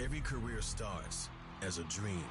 Every career starts as a dream.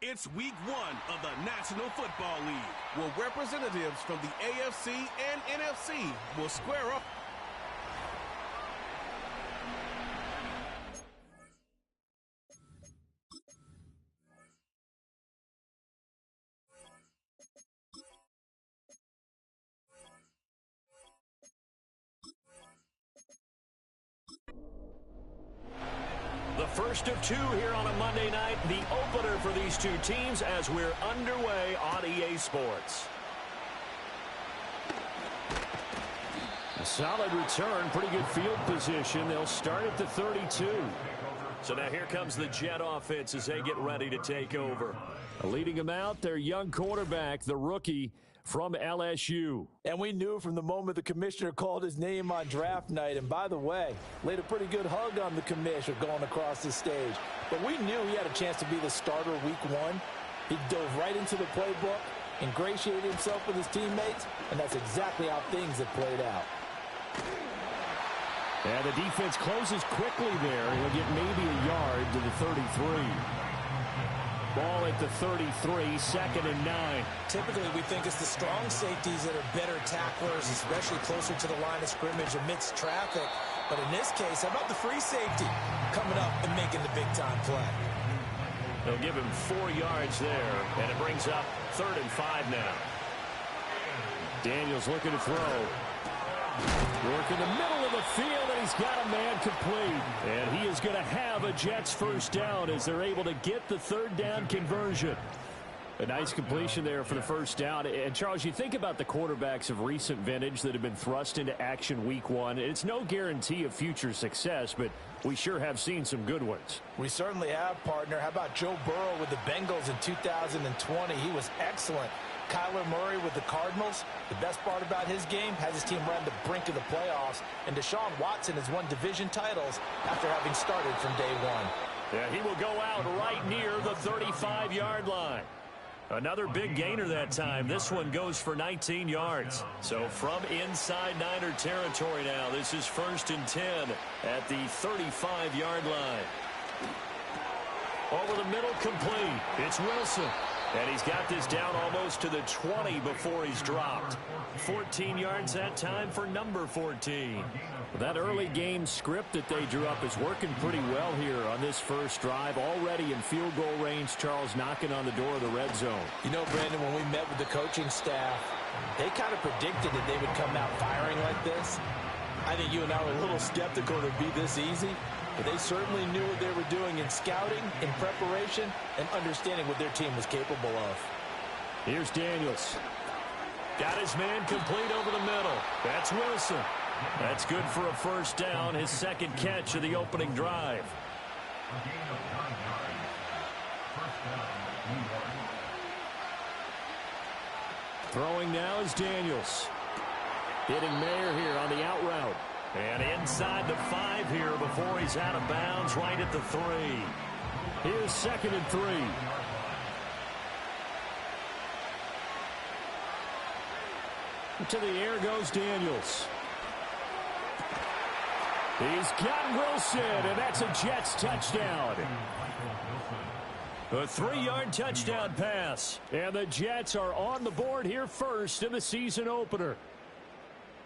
It's week 1 of the National Football League, where representatives from the AFC and NFC will square up. The first of 2 here on a Monday night, the opener for these two teams as we're underway on EA Sports. A solid return, pretty good field position. They'll start at the 32. So now here comes the Jet offense as they get ready to take over. Leading them out, their young quarterback, the rookie from LSU. And we knew from the moment the commissioner called his name on draft night, and by the way, laid a pretty good hug on the commissioner going across the stage. But we knew he had a chance to be the starter week 1. He dove right into the playbook, ingratiated himself with his teammates, and that's exactly how things have played out. And the defense closes quickly there. He'll get maybe a yard to the 33. Ball at the 33, 2nd and 9. Typically, we think it's the strong safeties that are better tacklers, especially closer to the line of scrimmage amidst traffic. But in this case, how about the free safety coming up and making the big-time play? They'll give him 4 yards there, and it brings up 3rd and 5 now. Daniels looking to throw. Work in the middle of the field, and he's got a man complete. And he is going to have a Jets first down as they're able to get the 3rd down conversion. A nice completion there for the first down. And, Charles, you think about the quarterbacks of recent vintage that have been thrust into action week 1. It's no guarantee of future success, but we sure have seen some good ones. We certainly have, partner. How about Joe Burrow with the Bengals in 2020? He was excellent. Kyler Murray with the Cardinals. The best part about his game, has his team right on the brink of the playoffs. And Deshaun Watson has won division titles after having started from day 1. Yeah, he will go out right near the 35-yard line. Another big gainer that time. This one goes for 19 yards. So from inside Niner territory now, this is 1st and 10 at the 35-yard line. Over the middle, complete. It's Wilson. And he's got this down almost to the 20 before he's dropped. 14 yards that time for number 14. That early game script that they drew up is working pretty well here on this first drive. Already in field goal range, Charles knocking on the door of the red zone. You know, Brandon, when we met with the coaching staff, they kind of predicted that they would come out firing like this. I think you and I were a little skeptical it would be this easy. But they certainly knew what they were doing in scouting, in preparation, and understanding what their team was capable of. Here's Daniels. Got his man complete over the middle. That's Wilson. That's good for a first down, his 2nd catch of the opening drive. Throwing now is Daniels. Hitting Mayer here on the out route. And inside the 5 here before he's out of bounds, right at the 3. Here's 2nd and 3. To the air goes Daniels. He's got Wilson, and that's a Jets touchdown. A 3-yard touchdown pass. And the Jets are on the board here first in the season opener.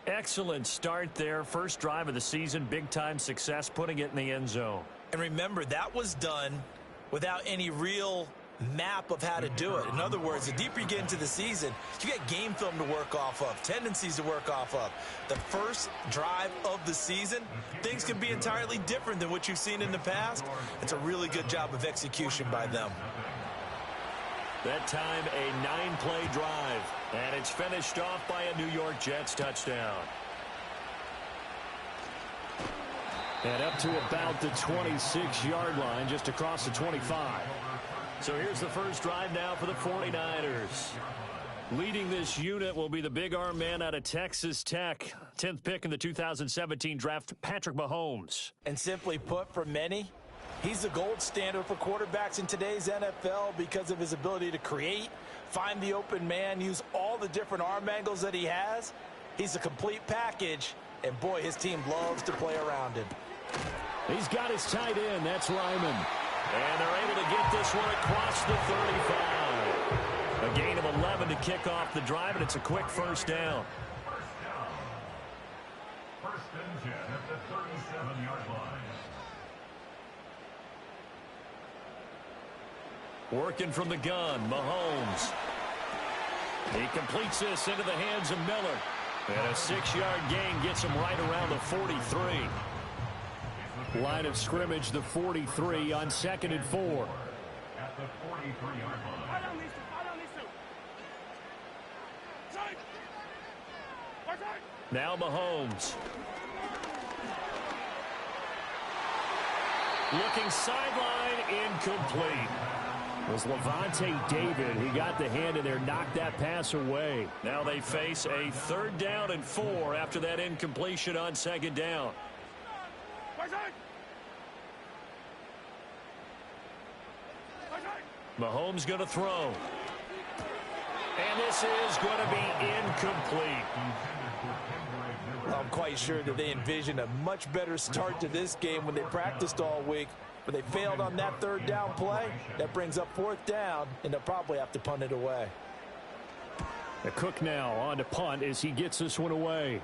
Excellent start there. First drive of the season. Big-time success, putting it in the end zone. And remember, that was done without any real map of how to do it. In other words, the deeper you get into the season, you get game film to work off of, tendencies to work off of. The first drive of the season, things can be entirely different than what you've seen in the past. It's a really good job of execution by them. That time, a 9-play drive, and it's finished off by a New York Jets touchdown. And up to about the 26-yard line, just across the 25. So here's the first drive now for the 49ers. Leading this unit will be the big arm man out of Texas Tech. 10th pick in the 2017 draft, Patrick Mahomes. And simply put, for many, he's the gold standard for quarterbacks in today's NFL because of his ability to create, find the open man, use all the different arm angles that he has. He's a complete package, and boy, his team loves to play around him. He's got his tight end. That's Lyman. And they're able to get this one across the 35. A gain of 11 to kick off the drive, and it's a quick first down. First and 10 at the 37-yard line. Working from the gun, Mahomes. He completes this into the hands of Miller. And a 6-yard gain gets him right around the 43. Line of scrimmage, the 43 on 2nd and 4. At the 43-yard line. Now Mahomes. Looking sideline, incomplete. It was Levante David who got the hand in there, knocked that pass away. Now they face a 3rd down and 4 after that incompletion on 2nd down. Mahomes going to throw. And this is going to be incomplete. I'm quite sure that they envisioned a much better start to this game when they practiced all week. But they failed on that 3rd down play. That brings up 4th down, and they'll probably have to punt it away. The Cook now on to punt as he gets this one away.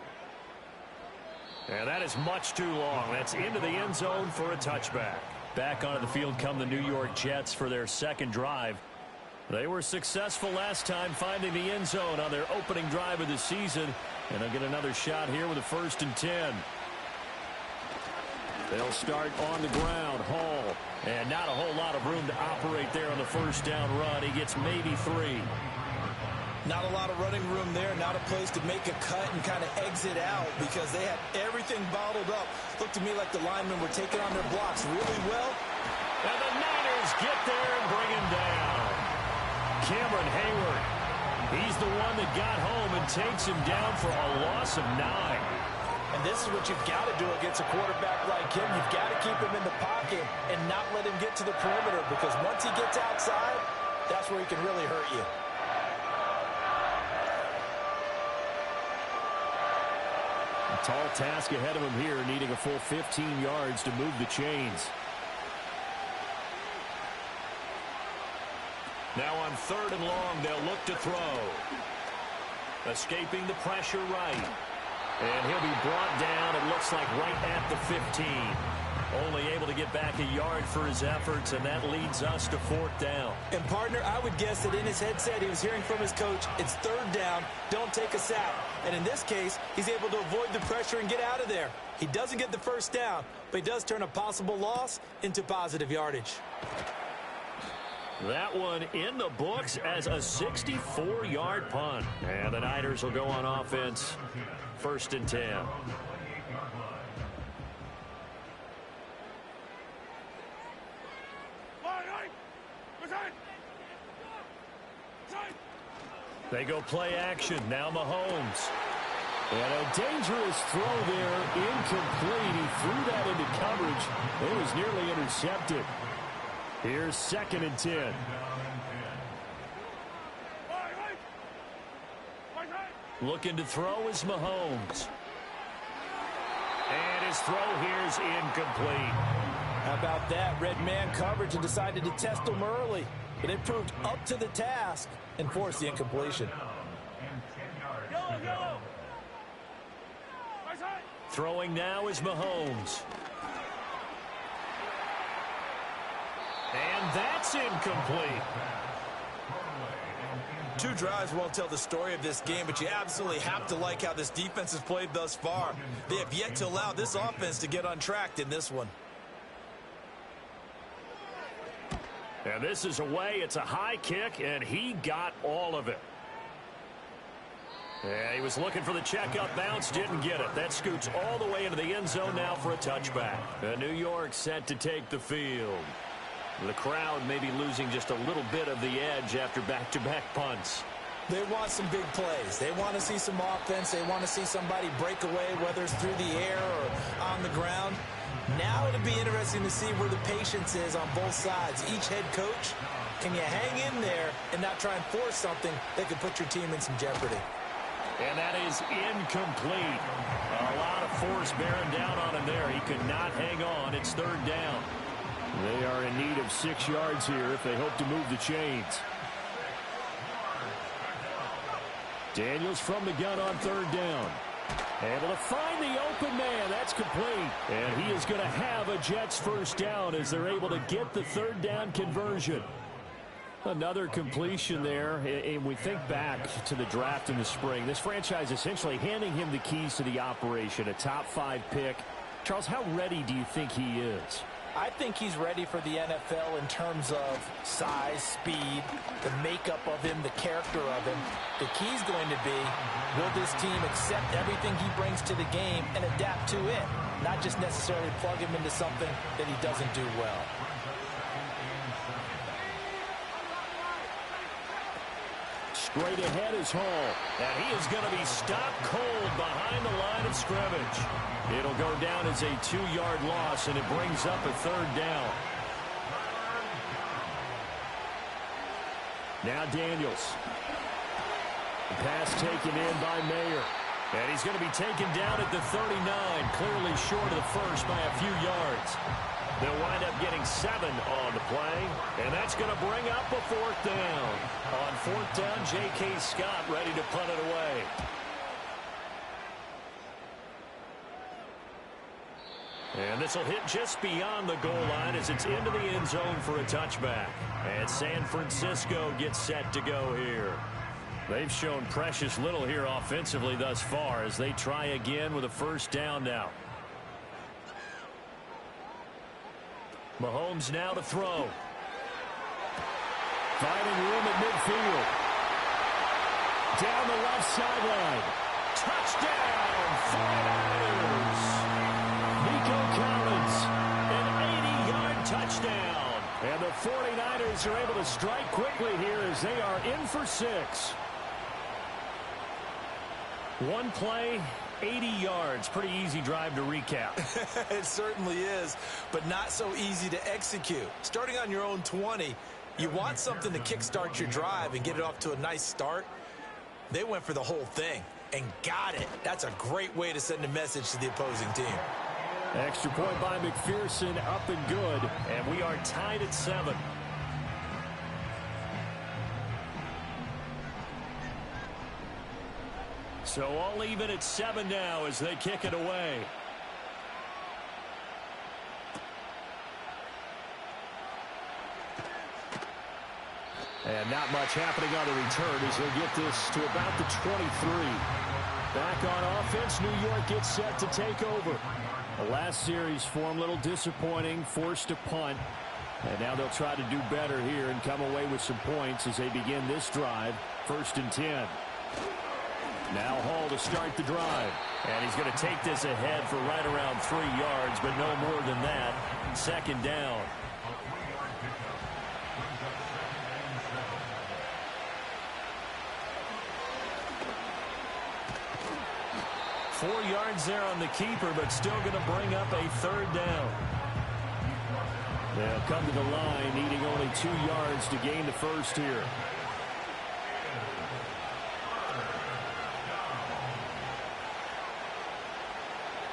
And that is much too long. That's into the end zone for a touchback. Back onto the field come the New York Jets for their 2nd drive. They were successful last time finding the end zone on their opening drive of the season. And they'll get another shot here with a 1st and 10. They'll start on the ground. Hall. And not a whole lot of room to operate there on the 1st down run. He gets maybe 3. Not a lot of running room there. Not a place to make a cut and kind of exit out because they had everything bottled up. Looked to me like the linemen were taking on their blocks really well. And the Niners get there and bring him down. Cameron Hayward. He's the one that got home and takes him down for a loss of 9. And this is what you've got to do against a quarterback like him. You've got to keep him in the pocket and not let him get to the perimeter because once he gets outside, that's where he can really hurt you. A tall task ahead of him here, needing a full 15 yards to move the chains. Now on 3rd and long, they'll look to throw. Escaping the pressure right. And he'll be brought down, it looks like, right at the 15. Only able to get back a yard for his efforts, and that leads us to 4th down. And, partner, I would guess that in his headset he was hearing from his coach, it's 3rd down, don't take a sack. And in this case, he's able to avoid the pressure and get out of there. He doesn't get the 1st down, but he does turn a possible loss into positive yardage. That one in the books as a 64-yard punt. And the Niners will go on offense. 1st and 10. They go play action. Now Mahomes. And a dangerous throw there. Incomplete. He threw that into coverage. It was nearly intercepted. Here's 2nd and 10. Looking to throw is Mahomes. And his throw here is incomplete. How about that? Red man coverage and decided to test him early. But it proved up to the task and forced the incompletion. Throwing now is Mahomes. And that's incomplete. 2 drives won't tell the story of this game, but you absolutely have to like how this defense has played thus far. They have yet to allow this offense to get untracked in this one. And this is away. It's a high kick, and he got all of it. Yeah, he was looking for the check-up bounce, didn't get it. That scoots all the way into the end zone now for a touchback. New York set to take the field. The crowd may be losing just a little bit of the edge after back-to-back punts. They want some big plays. They want to see some offense. They want to see somebody break away, whether it's through the air or on the ground. Now it'll be interesting to see where the patience is on both sides. Each head coach, can you hang in there and not try and force something that could put your team in some jeopardy? And that is incomplete. A lot of force bearing down on him there. He could not hang on. It's 3rd down. They are in need of 6 yards here if they hope to move the chains. Daniels from the gun on 3rd down. Able to find the open man. That's complete. And he is going to have a Jets first down as they're able to get the 3rd down conversion. Another completion there. And we think back to the draft in the spring. This franchise essentially handing him the keys to the operation. A top 5 pick. Charles, how ready do you think he is? I think he's ready for the NFL in terms of size, speed, the makeup of him, the character of him. The key's going to be, will this team accept everything he brings to the game and adapt to it, not just necessarily plug him into something that he doesn't do well. Straight ahead is Hall, and he is going to be stopped cold behind the line of scrimmage. It'll go down as a 2-yard loss, and it brings up a 3rd down. Now Daniels. The pass taken in by Mayer. And he's going to be taken down at the 39, clearly short of the first by a few yards. They'll wind up getting 7 on the play, and that's going to bring up a 4th down. On 4th down, J.K. Scott ready to punt it away. And this will hit just beyond the goal line as it's into the end zone for a touchback. And San Francisco gets set to go here. They've shown precious little here offensively thus far as they try again with a 1st down now. Mahomes now to throw. Finding room at midfield. Down the left sideline. Touchdown, 49ers. Nico Collins, an 80-yard touchdown. And the 49ers are able to strike quickly here as they are in for 6. One play, 80 yards. Pretty easy drive to recap. It certainly is, but not so easy to execute. Starting on your own 20, you want something to kickstart your drive and get it off to a nice start. They went for the whole thing and got it. That's a great way to send a message to the opposing team. Extra point by McPherson, up and good, and we are tied at 7. So all even at 7 now as they kick it away. And not much happening on the return as they'll get this to about the 23. Back on offense, New York gets set to take over. The last series for them, a little disappointing, forced a punt. And now they'll try to do better here and come away with some points as they begin this drive. 1st and 10. Now Hall to start the drive. And he's going to take this ahead for right around 3 yards, but no more than that. 2nd down. Four yards there on the keeper, but still going to bring up a 3rd down. They'll come to the line, needing only 2 yards to gain the first here.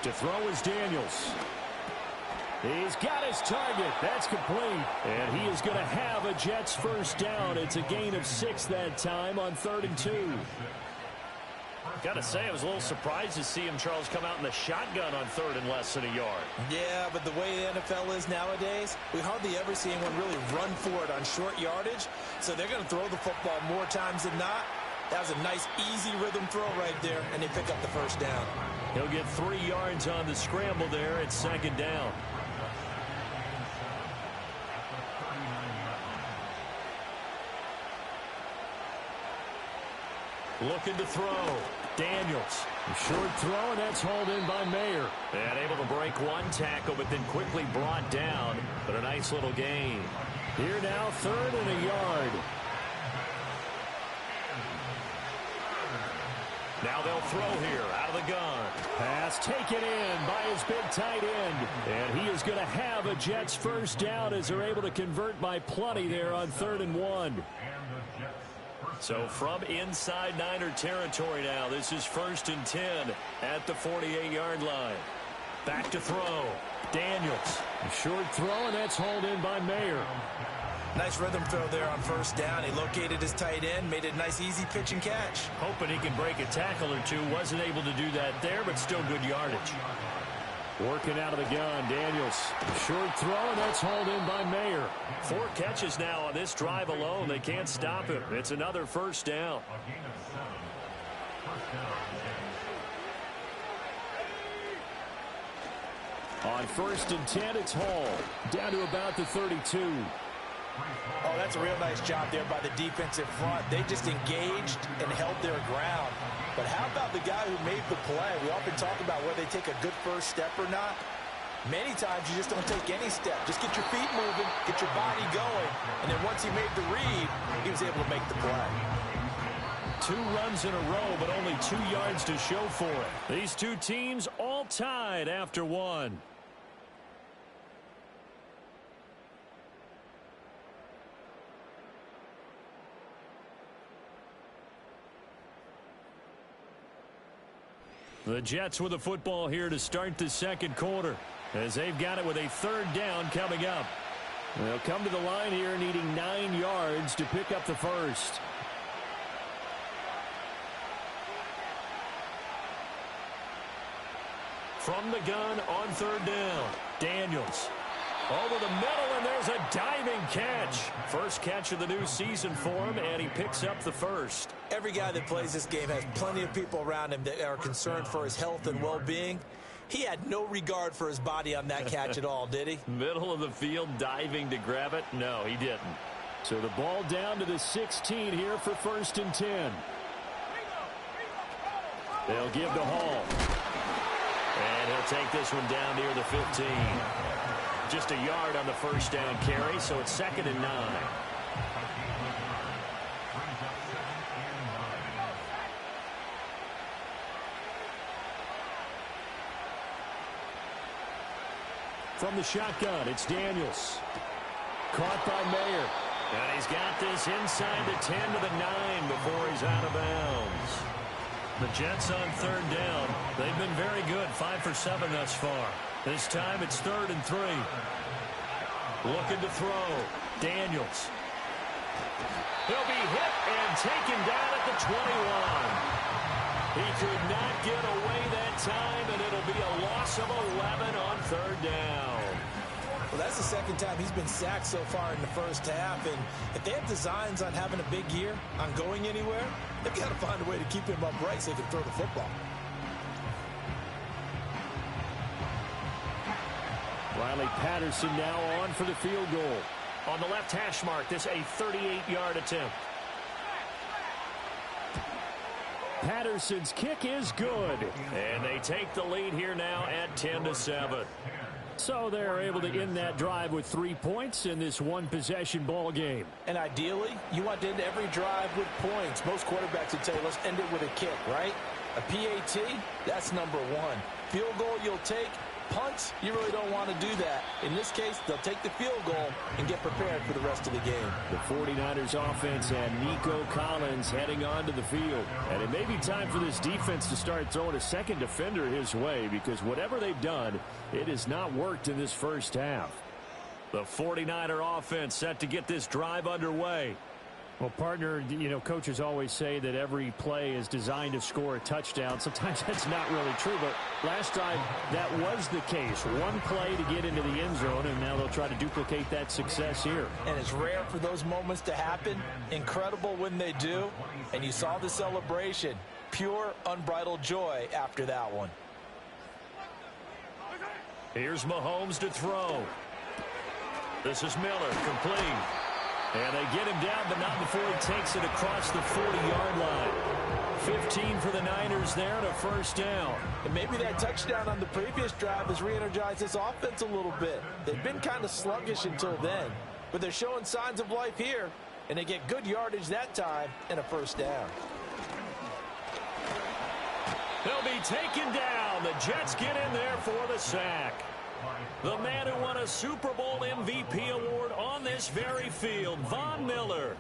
To throw is Daniels. He's got his target. That's complete. And he is going to have a Jets first down. It's a gain of 6 that time on 3rd and 2. Got to say, I was a little surprised to see him, Charles, come out in the shotgun on 3rd and less than a yard. Yeah, but the way the NFL is nowadays, we hardly ever see anyone really run for it on short yardage. So they're going to throw the football more times than not. That was a nice, easy rhythm throw right there, and they pick up the first down. He'll get 3 yards on the scramble there at 2nd down. Looking to throw. Daniels. A short throw, and that's hauled in by Mayer. And able to break one tackle, but then quickly brought down. But a nice little gain. Here now, 3rd and a yard. Now they'll throw here out of the gun. Pass taken in by his big tight end. And he is going to have a Jets first down as they're able to convert by plenty there on 3rd and 1. So from inside Niner territory now, this is 1st and 10 at the 48-yard line. Back to throw. Daniels. A short throw, and that's hauled in by Mayer. Nice rhythm throw there on first down. He located his tight end, made it a nice, easy pitch and catch. Hoping he can break a tackle or two. Wasn't able to do that there, but still good yardage. Working out of the gun, Daniels. Short throw, and that's hauled in by Mayer. 4 catches now on this drive alone. They can't stop him. It's another first down. A gain of 7. First down. On 1st and 10, it's Hall. Down to about the 32. Oh, that's a real nice job there by the defensive front. They just engaged and held their ground. But how about the guy who made the play? We often talk about whether they take a good first step or not. Many times you just don't take any step. Just get your feet moving, get your body going, and then once he made the read, he was able to make the play. 2 runs in a row, but only 2 yards to show for it. These two teams all tied after 1. The Jets with the football here to start the second quarter, as they've got it with a 3rd down coming up. They'll come to the line here needing 9 yards to pick up the first. From the gun on 3rd down, Daniels. Over the middle, and there's a diving catch. First catch of the new season for him, and he picks up the first. Every guy that plays this game has plenty of people around him that are concerned for his health and well-being. He had no regard for his body on that catch at all, did he? Middle of the field, diving to grab it? No, he didn't. So the ball down to the 16 here for 1st and 10. They'll give to Hall. And he'll take this one down near the 15. Just a yard on the first down carry, so it's 2nd and 9. From the shotgun, it's Daniels. Caught by Mayer. And he's got this inside the 10 to the 9 before he's out of bounds. The Jets on 3rd down. They've been very good, 5 for 7 thus far. This time it's 3rd and 3. Looking to throw. Daniels. He'll be hit and taken down at the 21. He could not get away that time, and it'll be a loss of 11 on 3rd down. Well, that's the 2nd time he's been sacked so far in the first half, and if they have designs on having a big year, on going anywhere, they've got to find a way to keep him upright so they can throw the football. Riley Patterson now on for the field goal. On the left hash mark, this a 38-yard attempt. Patterson's kick is good. And they take the lead here now at 10-7. So they're able to end that drive with 3 points in this one-possession ball game. And ideally, you want to end every drive with points. Most quarterbacks would say, let's end it with a kick, right? A PAT, that's number 1. Field goal you'll take. Punts, you really don't want to do that. In this case, they'll take the field goal and get prepared for the rest of the game. The 49ers offense and Nico Collins heading onto the field. And it may be time for this defense to start throwing a second defender his way, because whatever they've done, it has not worked in this first half. The 49er offense set to get this drive underway. Well, partner, you know, coaches always say that every play is designed to score a touchdown. Sometimes that's not really true, but last time that was the case. One play to get into the end zone, and now they'll try to duplicate that success here. And it's rare for those moments to happen. Incredible when they do. And you saw the celebration. Pure, unbridled joy after that one. Here's Mahomes to throw. This is Miller, complete. And they get him down, but not before he takes it across the 40-yard line. 15 for the Niners there and a first down. And maybe that touchdown on the previous drive has re-energized this offense a little bit. They've been kind of sluggish until then, but they're showing signs of life here, and they get good yardage that time and a first down. They'll be taken down. The Jets get in there for the sack. The man who won a Super Bowl MVP award on this very field, Von Miller,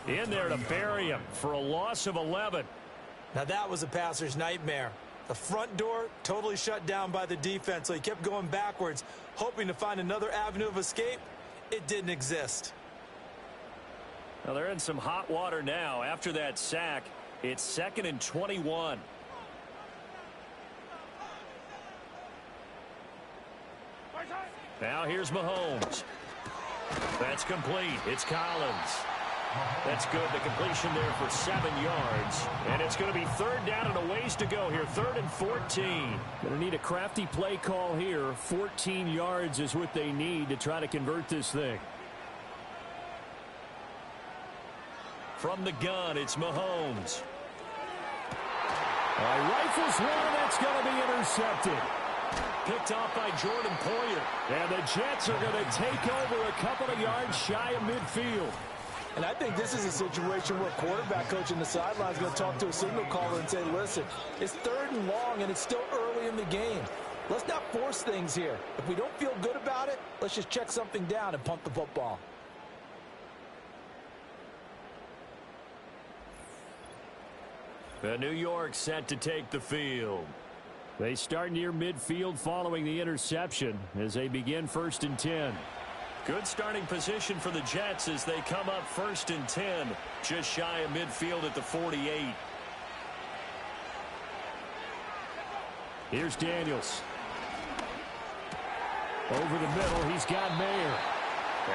in there to bury him for a loss of 11. Now that was a passer's nightmare. The front door totally shut down by the defense, so he kept going backwards, hoping to find another avenue of escape. It didn't exist. Well, they're in some hot water now. After that sack, it's 2nd and 21. Now here's Mahomes. That's complete. It's Collins. That's good. The completion there for 7 yards. And it's going to be 3rd down and a ways to go here. 3rd and 14. Going to need a crafty play call here. 14 yards is what they need to try to convert this thing. From the gun, it's Mahomes. Rifles one. That's going to be intercepted. Picked off by Jordan Poyer. And the Jets are going to take over a couple of yards shy of midfield. And I think this is a situation where quarterback coach in the sideline is going to talk to a signal caller and say, listen, it's 3rd and long and it's still early in the game. Let's not force things here. If we don't feel good about it, let's just check something down and punt the football. The New York set to take the field. They start near midfield following the interception as they begin 1st and 10. Good starting position for the Jets as they come up 1st and 10, just shy of midfield at the 48. Here's Daniels. Over the middle, he's got Mayer.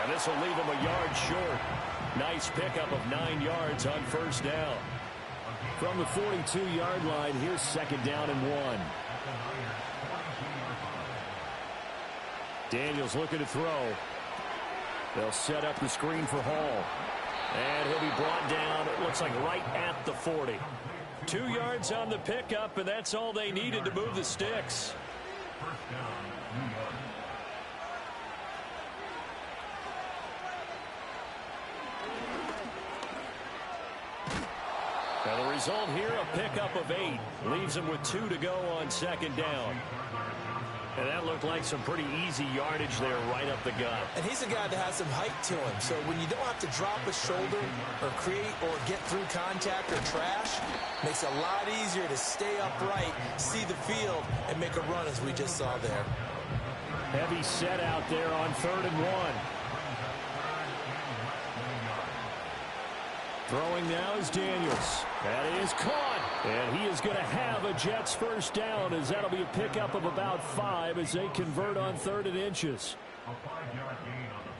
And this will leave him a yard short. Nice pickup of 9 yards on 1st down. From the 42-yard line, here's 2nd down and 1. Daniels looking to throw. They'll set up the screen for Hall. And he'll be brought down, it looks like right at the 40. 2 yards on the pickup, and that's all they needed to move the sticks. Now the result here, a pickup of 8. Leaves him with 2 to go on 2nd down. And that looked like some pretty easy yardage there right up the gut. And he's a guy that has some height to him. So when you don't have to drop a shoulder or create or get through contact or trash, makes it a lot easier to stay upright, see the field, and make a run as we just saw there. Heavy set out there on 3rd and 1. Throwing now is Daniels. That is caught. And he is going to have a Jets 1st down as that'll be a pickup of about 5 as they convert on 3rd and inches.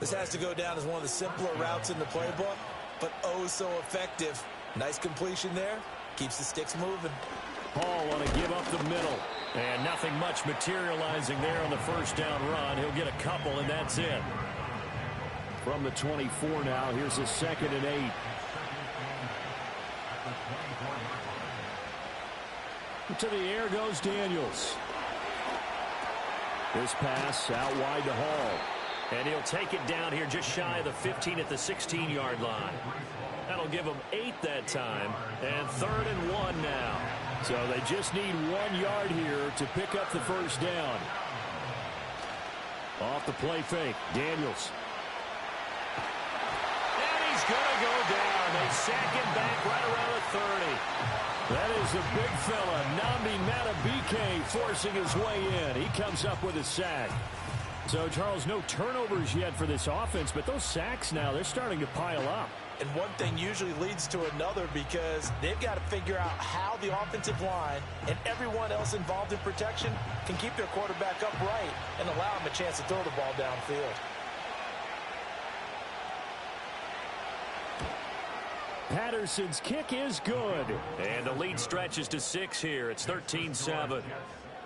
This has to go down as one of the simpler routes in the playbook, but oh so effective. Nice completion there. Keeps the sticks moving. Hall want to give up the middle. And nothing much materializing there on the 1st down run. He'll get a couple, and that's it. From the 24 now, here's a 2nd and 8. To the air goes Daniels. This pass out wide to Hall. And he'll take it down here just shy of the 15 at the 16-yard line. That'll give him 8 that time. And 3rd and 1 now. So they just need 1 yard here to pick up the 1st down. Off the play fake, Daniels. And he's going to go down. They sack him back right around the 30. That is the big fella, Nnamdi Madubuike, forcing his way in. He comes up with a sack. So, Charles, no turnovers yet for this offense, but those sacks now, they're starting to pile up. And one thing usually leads to another because they've got to figure out how the offensive line and everyone else involved in protection can keep their quarterback upright and allow him a chance to throw the ball downfield. Patterson's kick is good. And the lead stretches to 6 here. It's 13-7.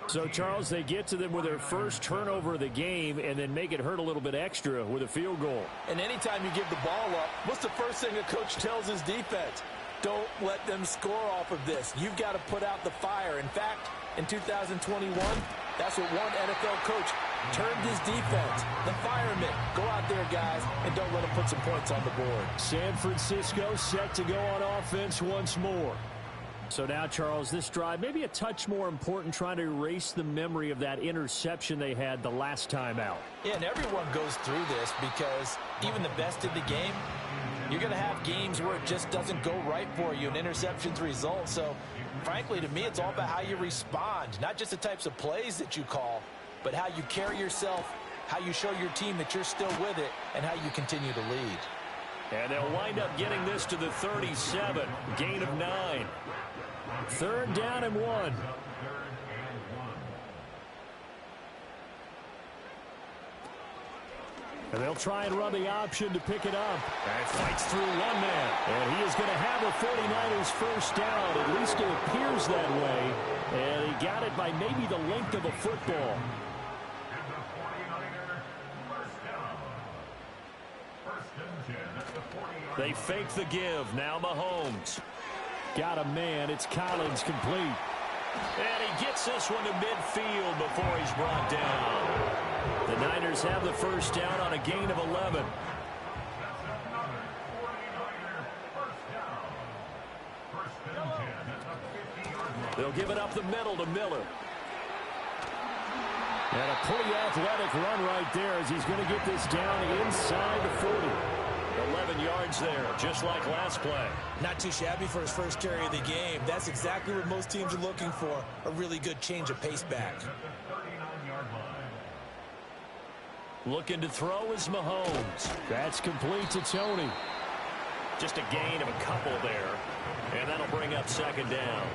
So, Charles, they get to them with their first turnover of the game and then make it hurt a little bit extra with a field goal. And anytime you give the ball up, what's the first thing a coach tells his defense? Don't let them score off of this. You've got to put out the fire. In fact, in 2021, that's what one NFL coach turned his defense. The firemen. Go out there, guys, and don't let them put some points on the board. San Francisco set to go on offense once more. So now, Charles, this drive maybe a touch more important, trying to erase the memory of that interception they had the last time out. Yeah, and everyone goes through this because even the best in the game You're going to have games where it just doesn't go right for you and interceptions result. So, frankly, to me, it's all about how you respond, not just the types of plays that you call, but how you carry yourself, how you show your team that you're still with it, and how you continue to lead. And they'll wind up getting this to the 37, gain of 9. 3rd down and 1. And they'll try and run the option to pick it up. And fights through one man. And he is going to have a 49ers first down. At least it appears that way. And he got it by maybe the length of a football. They fake the give. Now Mahomes. Got a man. It's Collins complete. And he gets this one to midfield before he's brought down. The Niners have the first down on a gain of 11. They'll give it up the middle to Miller. And a pretty athletic run right there as he's going to get this down inside the 40. 11 yards there, just like last play. Not too shabby for his first carry of the game. That's exactly what most teams are looking for, a really good change of pace back. Looking to throw is Mahomes. That's complete to Tony. Just a gain of a couple there. And that'll bring up 2nd down.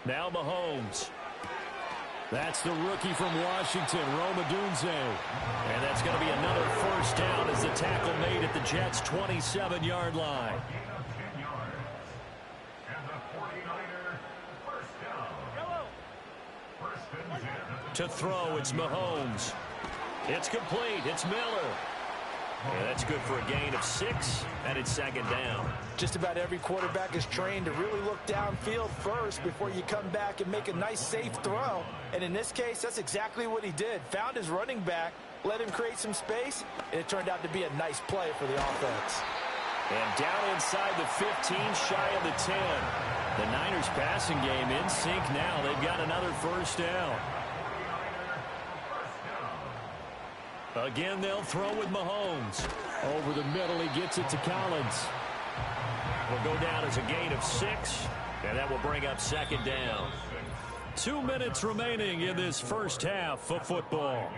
Now Mahomes. That's the rookie from Washington, Rome Odunze. And that's going to be another first down as the tackle made at the Jets' 27-yard line. To throw, it's Mahomes. It's complete. It's Miller. And that's good for a gain of 6, and it's 2nd down. Just about every quarterback is trained to really look downfield first before you come back and make a nice, safe throw. And in this case, that's exactly what he did. Found his running back, let him create some space, and it turned out to be a nice play for the offense. And down inside the 15, shy of the 10. The Niners passing game in sync now. They've got another first down. Again, they'll throw with Mahomes. Over the middle, he gets it to Collins. Will go down as a gain of 6, and that will bring up 2nd down. 2 minutes remaining in this first half of football.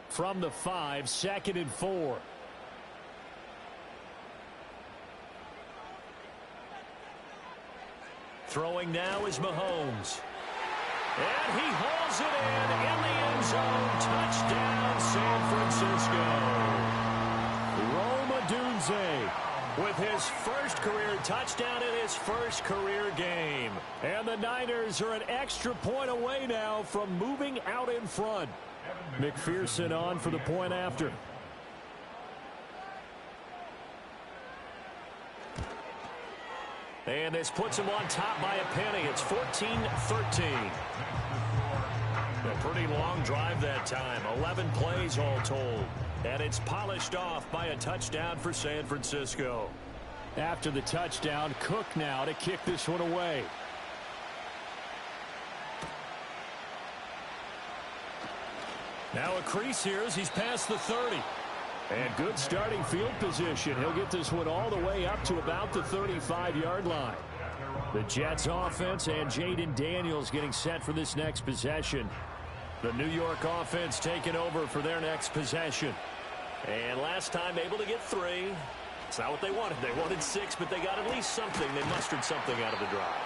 From the 5, 2nd and 4. Throwing now is Mahomes. And he hauls it in the end zone. Touchdown, San Francisco. Rome Odunze with his first career touchdown in his first career game. And the Niners are an extra point away now from moving out in front. McPherson on for the point after. And this puts him on top by a penny. It's 14-13. A pretty long drive that time. 11 plays all told. And it's polished off by a touchdown for San Francisco. After the touchdown, Cook now to kick this one away. Now a crease here as he's past the 30. And good starting field position. He'll get this one all the way up to about the 35-yard line. The Jets offense and Jayden Daniels getting set for this next possession. The New York offense taking over for their next possession. And last time able to get 3. It's not what they wanted. They wanted 6, but they got at least something. They mustered something out of the drive.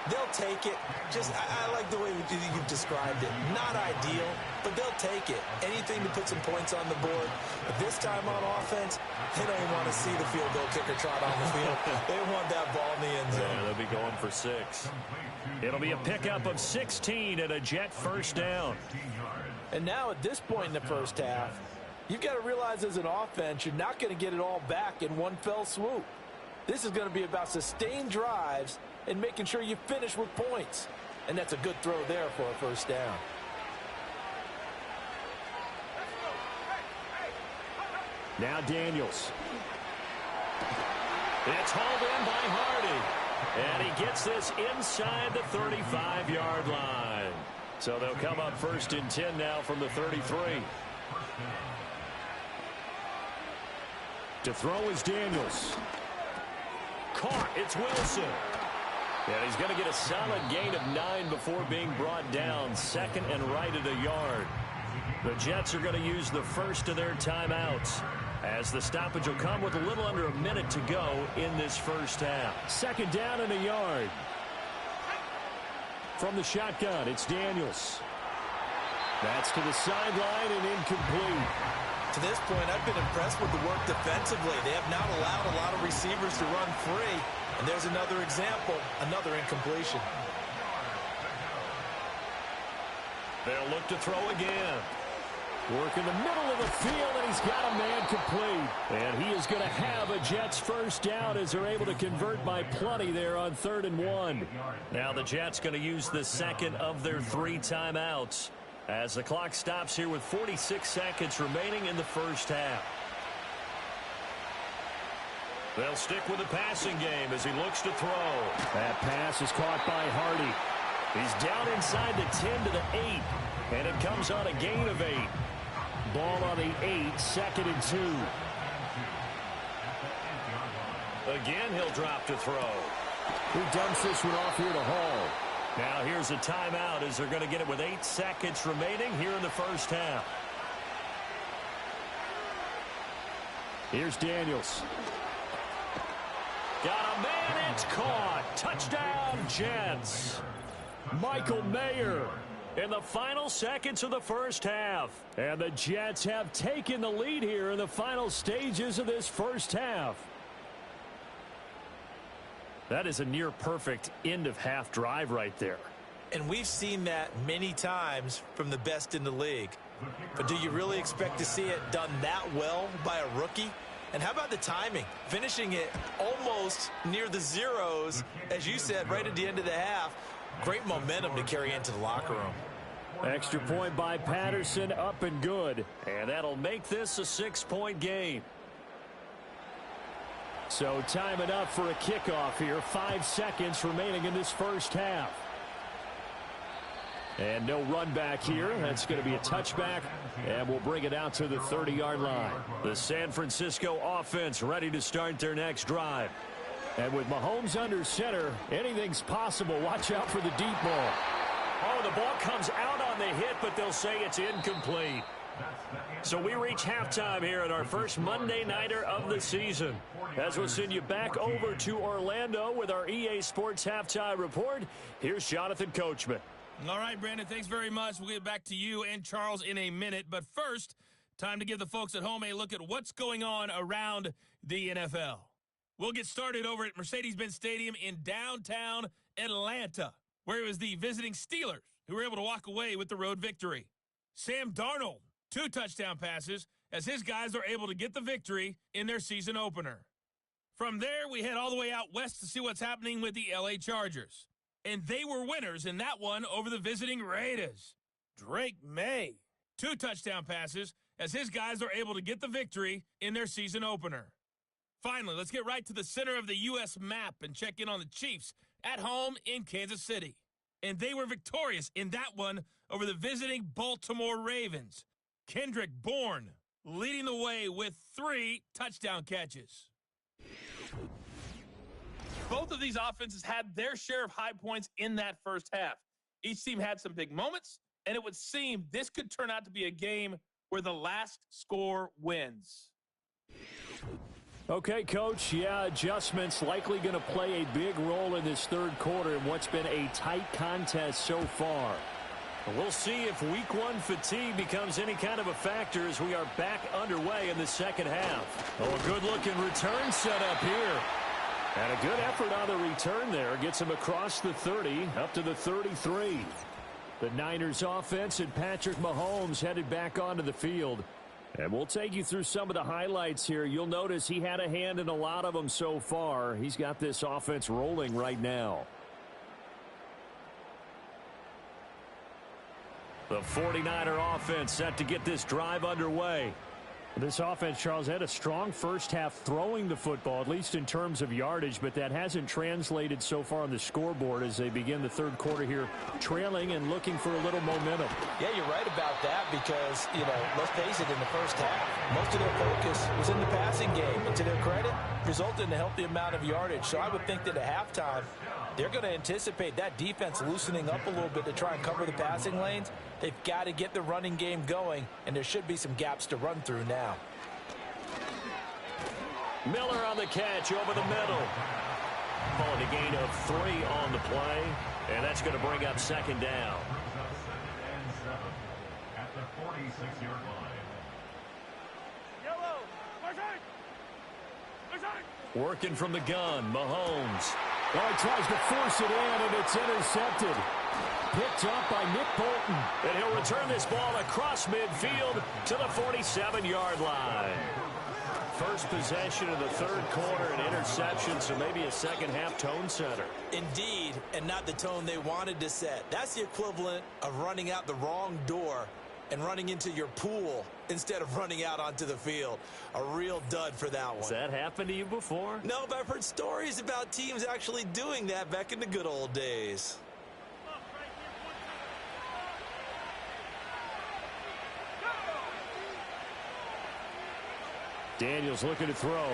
They'll take it. I like the way you've described it. Not ideal, but they'll take it. Anything to put some points on the board. But this time on offense, they don't even want to see the field goal kicker trot on the field. They want that ball in the end zone. Yeah, they'll be going for 6. It'll be a pickup of 16 and a Jet first down. And now at this point in the first half, you've got to realize as an offense, you're not going to get it all back in one fell swoop. This is going to be about sustained drives and making sure you finish with points. And that's a good throw there for a first down. Now Daniels. It's hauled in by Hardy. And he gets this inside the 35-yard line. So they'll come up 1st and 10 now from the 33. To throw is Daniels. Caught. It's Wilson. And he's going to get a solid gain of 9 before being brought down. 2nd and right at a yard. The Jets are going to use the first of their timeouts, as the stoppage will come with a little under a minute to go in this first half. 2nd down and a yard. From the shotgun, it's Daniels. That's to the sideline and incomplete. To this point, I've been impressed with the work defensively. They have not allowed a lot of receivers to run free. And there's another example, another incompletion. They'll look to throw again. Work in the middle of the field, and he's got a man complete. And he is going to have a Jets first down as they're able to convert by plenty there on 3rd and 1. Now the Jets going to use the 2nd of their 3 timeouts as the clock stops here with 46 seconds remaining in the first half. They'll stick with the passing game as he looks to throw. That pass is caught by Hardy. He's down inside the 10 to the 8, and it comes on a gain of 8. Ball on the 8, 2nd and 2. Again, he'll drop to throw. He dumps this one off here to Hall. Now here's a timeout as they're going to get it with 8 seconds remaining here in the first half. Here's Daniels. Got a man, it's caught. Touchdown, Jets. Michael Mayer in the final seconds of the first half. And the Jets have taken the lead here in the final stages of this first half. That is a near-perfect end-of-half drive right there. And we've seen that many times from the best in the league. But do you really expect to see it done that well by a rookie? And how about the timing? Finishing it almost near the zeros, as you said, right at the end of the half. Great momentum to carry into the locker room. Extra point by Patterson, up and good. And that'll make this a 6-point game. So time enough for a kickoff here. 5 seconds remaining in this first half. And no run back here. That's going to be a touchback. And we'll bring it out to the 30-yard line. The San Francisco offense ready to start their next drive. And with Mahomes under center, anything's possible. Watch out for the deep ball. Oh, the ball comes out on the hit, but they'll say it's incomplete. So we reach halftime here at our first Monday Nighter of the season. As we'll send you back over to Orlando with our EA Sports Halftime Report, here's Jonathan Coachman. All right, Brandon, thanks very much. We'll get back to you and Charles in a minute. But first, time to give the folks at home a look at what's going on around the NFL. We'll get started over at Mercedes-Benz Stadium in downtown Atlanta, where it was the visiting Steelers who were able to walk away with the road victory. Sam Darnold, 2 touchdown passes, as his guys are able to get the victory in their season opener. From there, we head all the way out west to see what's happening with the LA Chargers. And they were winners in that one over the visiting Raiders. Drake May, 2 touchdown passes, as his guys are able to get the victory in their season opener. Finally, let's get right to the center of the U.S. map and check in on the Chiefs at home in Kansas City. And they were victorious in that one over the visiting Baltimore Ravens. Kendrick Bourne leading the way with 3 touchdown catches. Both of these offenses had their share of high points in that first half. Each team had some big moments, and it would seem this could turn out to be a game where the last score wins. Okay, Coach, adjustments likely going to play a big role in this third quarter in what's been a tight contest so far. We'll see if Week 1 fatigue becomes any kind of a factor as we are back underway in the second half. Oh, a good-looking return set up here. And a good effort on the return there. Gets him across the 30, up to the 33. The Niners offense and Patrick Mahomes headed back onto the field. And we'll take you through some of the highlights here. You'll notice he had a hand in a lot of them so far. He's got this offense rolling right now. The 49er offense set to get this drive underway. This offense, Charles, had a strong first half throwing the football, at least in terms of yardage, but that hasn't translated so far on the scoreboard as they begin the third quarter here, trailing and looking for a little momentum. Yeah, you're right about that because, let's face it, in the first half, most of their focus was in the passing game. And to their credit, resulted in a healthy amount of yardage. So I would think that at halftime, they're going to anticipate that defense loosening up a little bit to try and cover the passing lanes. They've got to get the running game going, and there should be some gaps to run through now. Miller on the catch over the middle. Calling a gain of 3 on the play, and that's going to bring up second down. And 7 at the 46-yard line. Working from the gun, Mahomes. Oh, he tries to force it in, and it's intercepted. Picked up by Nick Bolton. And he'll return this ball across midfield to the 47-yard line. First possession of the third quarter, an interception, so maybe a second-half tone setter. Indeed, and not the tone they wanted to set. That's the equivalent of running out the wrong door and running into your pool instead of running out onto the field. A real dud for that one. Has that happened to you before? No, but I've heard stories about teams actually doing that back in the good old days. Daniels looking to throw.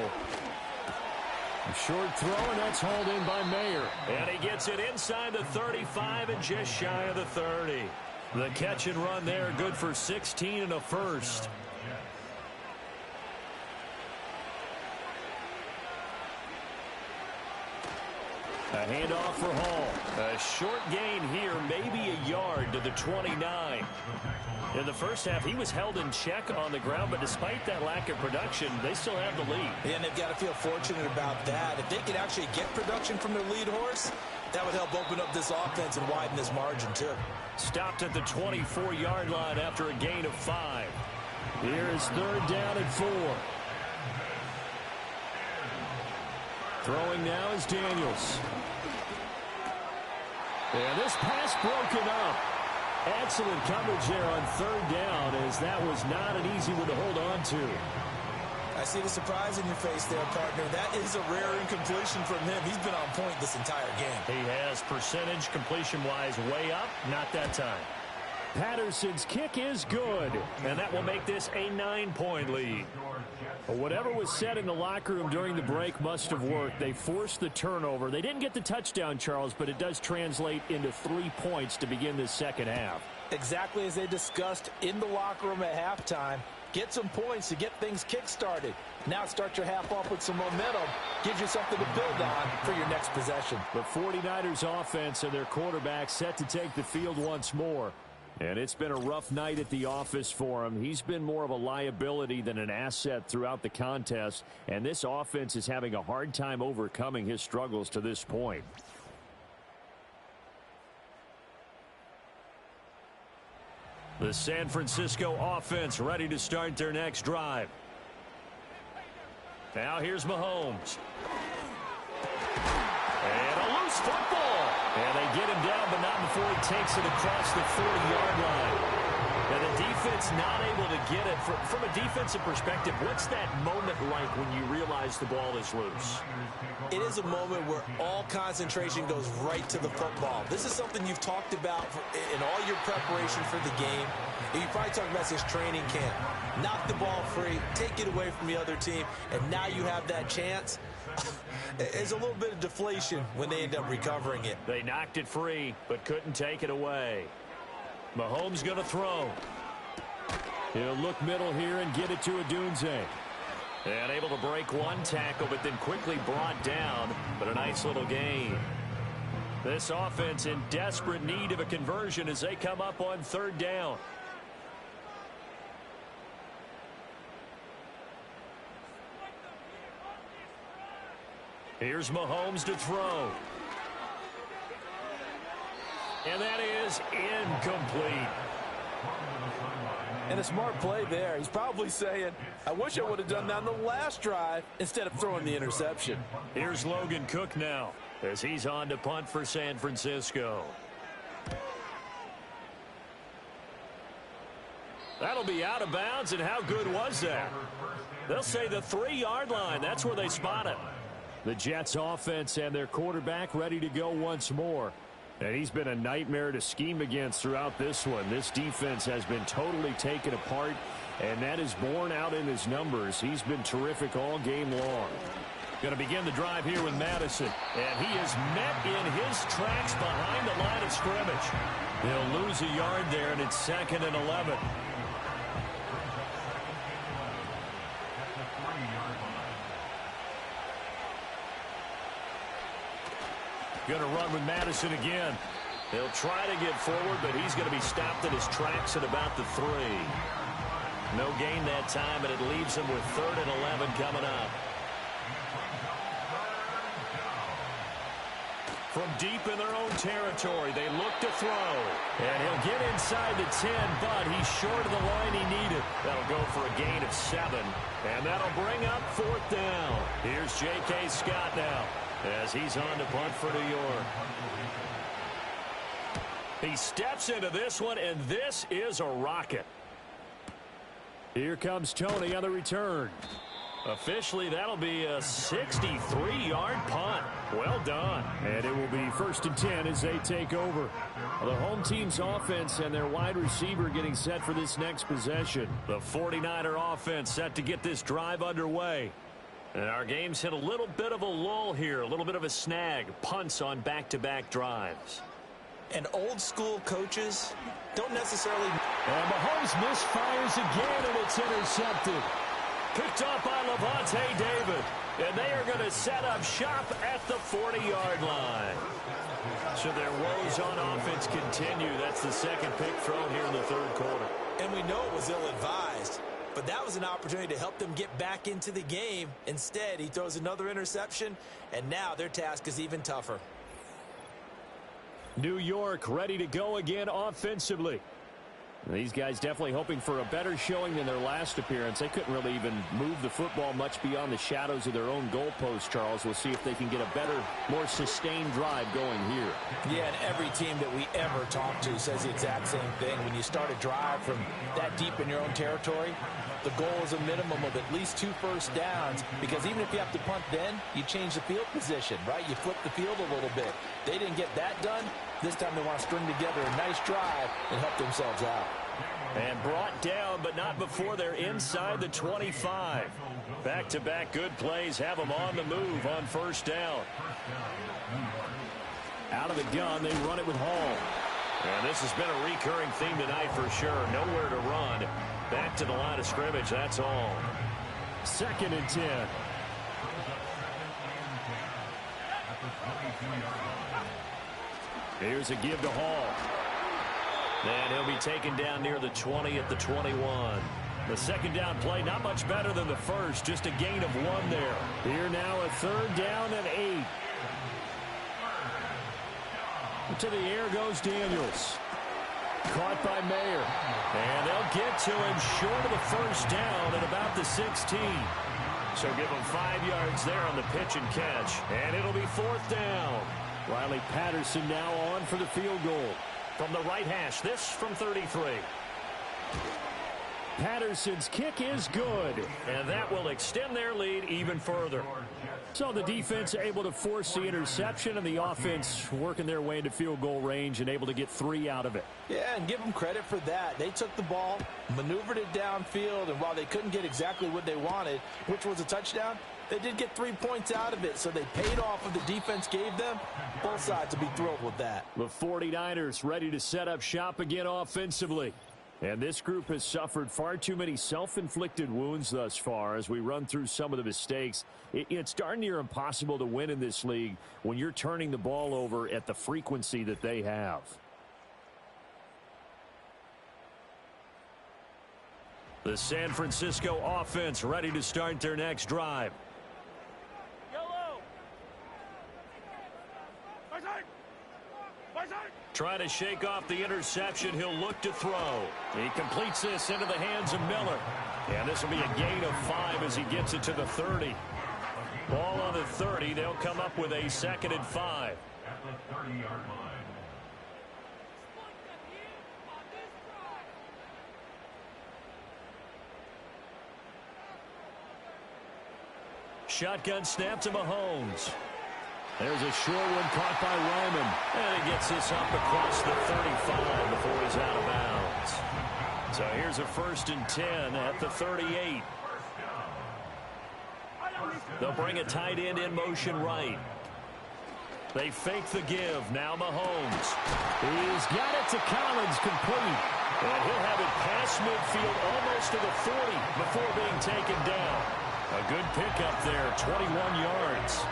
A short throw, and that's hauled in by Mayer. And he gets it inside the 35 and just shy of the 30. The catch and run there, good for 16 and a first. A handoff for Hall. A short gain here, maybe a yard to the 29. In the first half, he was held in check on the ground, but despite that lack of production, they still have the lead. And they've got to feel fortunate about that. If they could actually get production from their lead horse, that would help open up this offense and widen this margin, too. Stopped at the 24-yard line after a gain of 5. Here is third down and 4. Throwing now is Daniels. And this pass broken up. Excellent coverage there on third down, as that was not an easy one to hold on to. I see the surprise in your face there, partner. That is a rare incompletion from him. He's been on point this entire game. He has percentage completion-wise way up, not that time. Patterson's kick is good, and that will make this a 9-point lead. Whatever was said in the locker room during the break must have worked. They forced the turnover. They didn't get the touchdown, Charles, but it does translate into 3 points to begin this second half. Exactly as they discussed in the locker room at halftime. Get some points to get things kick-started. Now start your half off with some momentum. Gives you something to build on for your next possession. The 49ers offense and their quarterback set to take the field once more. And it's been a rough night at the office for him. He's been more of a liability than an asset throughout the contest. And this offense is having a hard time overcoming his struggles to this point. The San Francisco offense ready to start their next drive. Now here's Mahomes. And a loose football. And they get him down, but not before he takes it across the 40-yard line. And the defense not able to get it. From a defensive perspective, what's that moment like when you realize the ball is loose? It is a moment where all concentration goes right to the football. This is something you've talked about in all your preparation for the game. And you probably talked about this training camp. Knock the ball free, take it away from the other team, and now you have that chance. There's a little bit of deflation when they end up recovering it. They knocked it free, but couldn't take it away. Mahomes going to throw. He'll look middle here and get it to Odunze. And able to break one tackle, but then quickly brought down. But a nice little gain. This offense in desperate need of a conversion as they come up on third down. Here's Mahomes to throw. And that is incomplete. And a smart play there. He's probably saying, I wish I would have done that on the last drive instead of throwing the interception. Here's Logan Cook now as he's on to punt for San Francisco. That'll be out of bounds, and how good was that? They'll say the 3-yard line. That's where they spot it. The Jets offense and their quarterback ready to go once more. And he's been a nightmare to scheme against throughout this one. This defense has been totally taken apart, and that is borne out in his numbers. He's been terrific all game long. Going to begin the drive here with Madison. And he is met in his tracks behind the line of scrimmage. He'll lose a yard there, and it's 2nd and 11. Going to run with Madison again. He'll try to get forward, but he's going to be stopped in his tracks at about the 3. No gain that time, and it leaves him with 3rd and 11 coming up. From deep in their own territory, they look to throw. And he'll get inside the 10, but he's short of the line he needed. That'll go for a gain of 7, and that'll bring up 4th down. Here's J.K. Scott now, as he's on to punt for New York. He steps into this one, and this is a rocket. Here comes Tony on the return. Officially, that'll be a 63-yard punt. Well done. And it will be 1st and 10 as they take over. The home team's offense and their wide receiver getting set for this next possession. The 49er offense set to get this drive underway. And our game's hit a little bit of a lull here, a little bit of a snag. Punts on back-to-back drives. And old-school coaches don't necessarily... And Mahomes misfires again, and it's intercepted. Picked up by Levante David. And they are going to set up shop at the 40-yard line. So their woes on offense continue. That's the 2nd pick thrown here in the 3rd quarter. And we know it was ill-advised. But that was an opportunity to help them get back into the game. Instead, he throws another interception, and now their task is even tougher. New York ready to go again offensively. These guys definitely hoping for a better showing than their last appearance. They couldn't really even move the football much beyond the shadows of their own goalpost, Charles. We'll see if they can get a better, more sustained drive going here. Yeah, and every team that we ever talk to says the exact same thing. When you start a drive from that deep in your own territory, the goal is a minimum of at least 2 first downs, because even if you have to punt then, you change the field position, right? You flip the field a little bit. They didn't get that done. This time they want to string together a nice drive and help themselves out. And brought down, but not before they're inside the 25. Back-to-back good plays have them on the move on 1st down. Out of the gun, they run it with Hall. And this has been a recurring theme tonight for sure. Nowhere to run. Back to the line of scrimmage, that's all. 2nd and 10. Here's a give to Hall. And he'll be taken down near the 20 at the 21. The 2nd down play, not much better than the first, just a gain of 1 there. Here now a 3rd down and 8. To the air goes Daniels. Caught by Mayer. And they'll get to him short of the 1st down at about the 16. So give him 5 yards there on the pitch and catch. And it'll be 4th down. Riley Patterson now on for the field goal. From the right hash, this from 33. Patterson's kick is good, and that will extend their lead even further. So the defense able to force the interception, and the offense working their way into field goal range and able to get 3 out of it. Yeah, and give them credit for that. They took the ball, maneuvered it downfield, and while they couldn't get exactly what they wanted, which was a touchdown, they did get 3 points out of it, so they paid off what the defense gave them. Both sides will be thrilled with that. The 49ers ready to set up shop again offensively. And this group has suffered far too many self-inflicted wounds thus far as we run through some of the mistakes. It's darn near impossible to win in this league when you're turning the ball over at the frequency that they have. The San Francisco offense ready to start their next drive. Trying to shake off the interception. He'll look to throw. He completes this into the hands of Miller. And this will be a gain of 5 as he gets it to the 30. Ball on the 30. They'll come up with a 2nd and 5. At the 30-yard line. Shotgun snap to Mahomes. There's a short one caught by Ryman. And he gets this up across the 35 before he's out of bounds. So here's a 1st and 10 at the 38. They'll bring a tight end in motion right. They fake the give. Now Mahomes. He's got it to Collins, complete. And he'll have it past midfield almost to the 40 before being taken down. A good pickup there, 21 yards.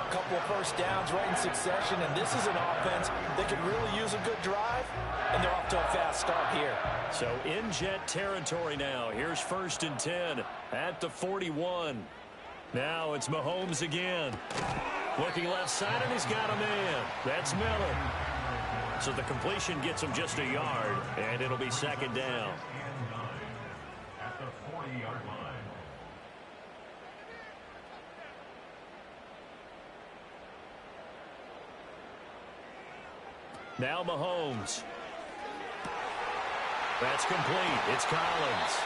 A couple of first downs right in succession, and this is an offense that could really use a good drive, and they're off to a fast start here. So in jet territory now. Here's 1st and 10 at the 41. Now it's Mahomes again. Looking left side, and he's got a man. That's Miller. So the completion gets him just a yard, and it'll be 2nd down. At the 40-yard line. Now Mahomes. That's complete. It's Collins.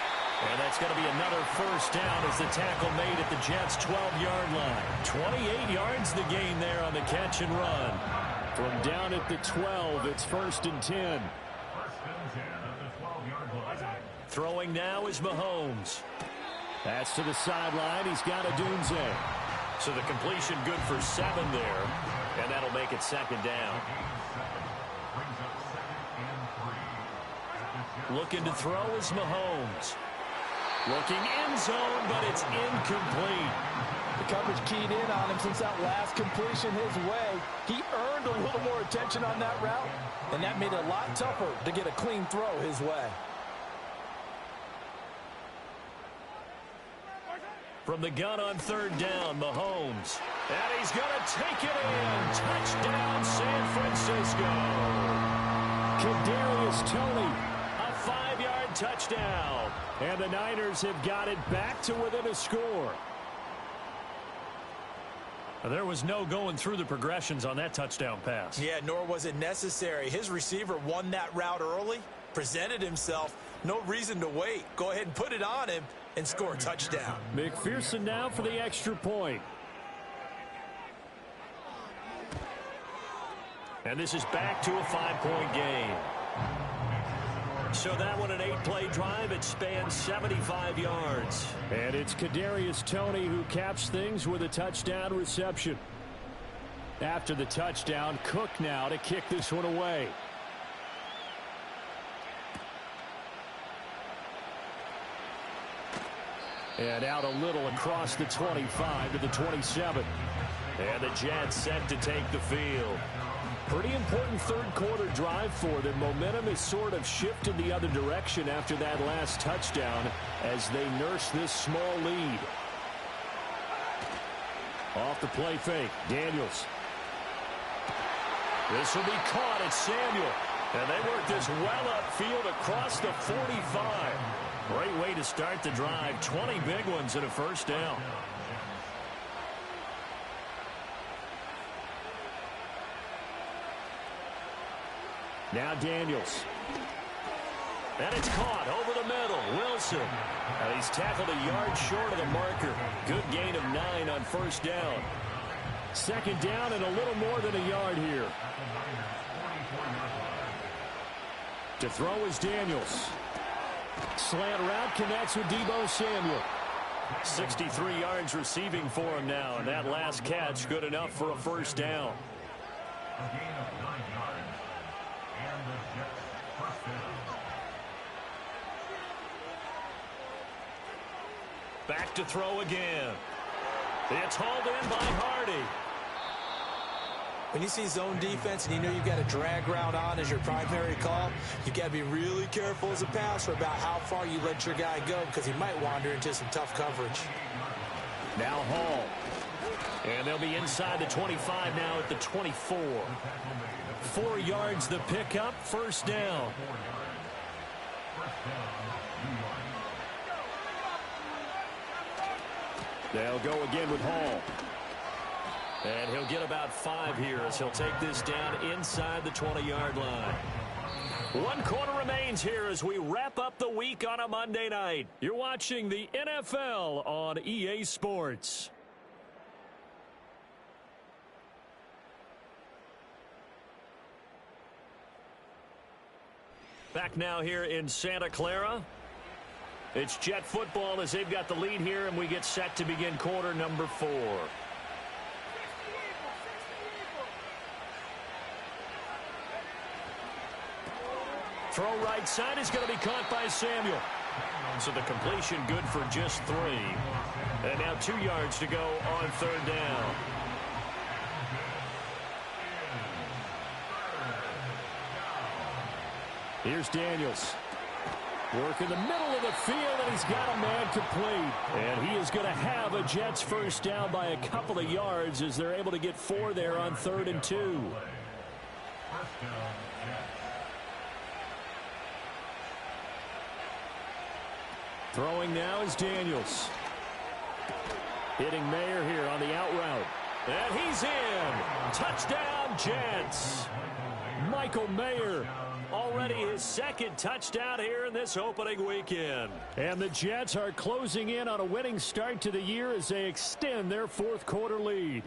And that's going to be another 1st down as the tackle made at the Jets' 12-yard line. 28 yards the gain there on the catch and run. From down at the 12, it's 1st and 10. 1st and 10 at the 12-yard line. Throwing now is Mahomes. That's to the sideline. He's got a Dunze. So the completion good for 7 there. And that'll make it 2nd down. Brings up 2nd and 3. Looking to throw is Mahomes. Looking end zone, but it's incomplete. The coverage keyed in on him since that last completion his way. He earned a little more attention on that route, and that made it a lot tougher to get a clean throw his way. From the gun on 3rd down, Mahomes. And he's going to take it in. Touchdown, San Francisco. Kadarius Toney, a 5-yard touchdown. And the Niners have got it back to within a score. There was no going through the progressions on that touchdown pass. Yeah, nor was it necessary. His receiver won that route early, presented himself. No reason to wait. Go ahead and put it on him and score a touchdown. McPherson now for the extra point. And this is back to a 5-point game. So that one, an 8-play drive. It spans 75 yards. And it's Kadarius Toney who caps things with a touchdown reception. After the touchdown, Cook now to kick this one away. And out a little across the 25 to the 27. And the Jets set to take the field. Pretty important 3rd quarter drive for them. Momentum has sort of shifted the other direction after that last touchdown as they nurse this small lead. Off the play fake, Daniels. This will be caught at Samuel. And they work this well upfield across the 45. Great way to start the drive. 20 big ones and a 1st down. Now Daniels. And it's caught over the middle. Wilson. And he's tackled a yard short of the marker. Good gain of 9 on 1st down. 2nd down and a little more than a yard here. To throw is Daniels. Slant route connects with Deebo Samuel. 63 yards receiving for him now. And that last catch good enough for a 1st down. A gain of 9 yards. And the Jets 1st down. Back to throw again. It's hauled in by Hardy. When you see zone defense and you know you've got a drag route on as your primary call, you've got to be really careful as a passer about how far you let your guy go because he might wander into some tough coverage. Now Hall. And they'll be inside the 25 now at the 24. 4 yards the pickup, 1st down. They'll go again with Hall. And he'll get about 5 here as he'll take this down inside the 20-yard line. 1 quarter remains here as we wrap up the week on a Monday night. You're watching the NFL on EA Sports. Back now here in Santa Clara. It's Jet football as they've got the lead here, and we get set to begin quarter number 4. Throw right side is going to be caught by Samuel. So the completion good for just 3. And now 2 yards to go on third down. Here's Daniels. Work in the middle of the field, and he's got a man complete. And he is going to have a Jets first down by a couple of yards as they're able to get 4 there on 3rd and 2. Throwing now is Daniels. Hitting Mayer here on the out route. And he's in. Touchdown, Jets. Michael Mayer. Already his 2nd touchdown here in this opening weekend. And the Jets are closing in on a winning start to the year as they extend their 4th quarter lead.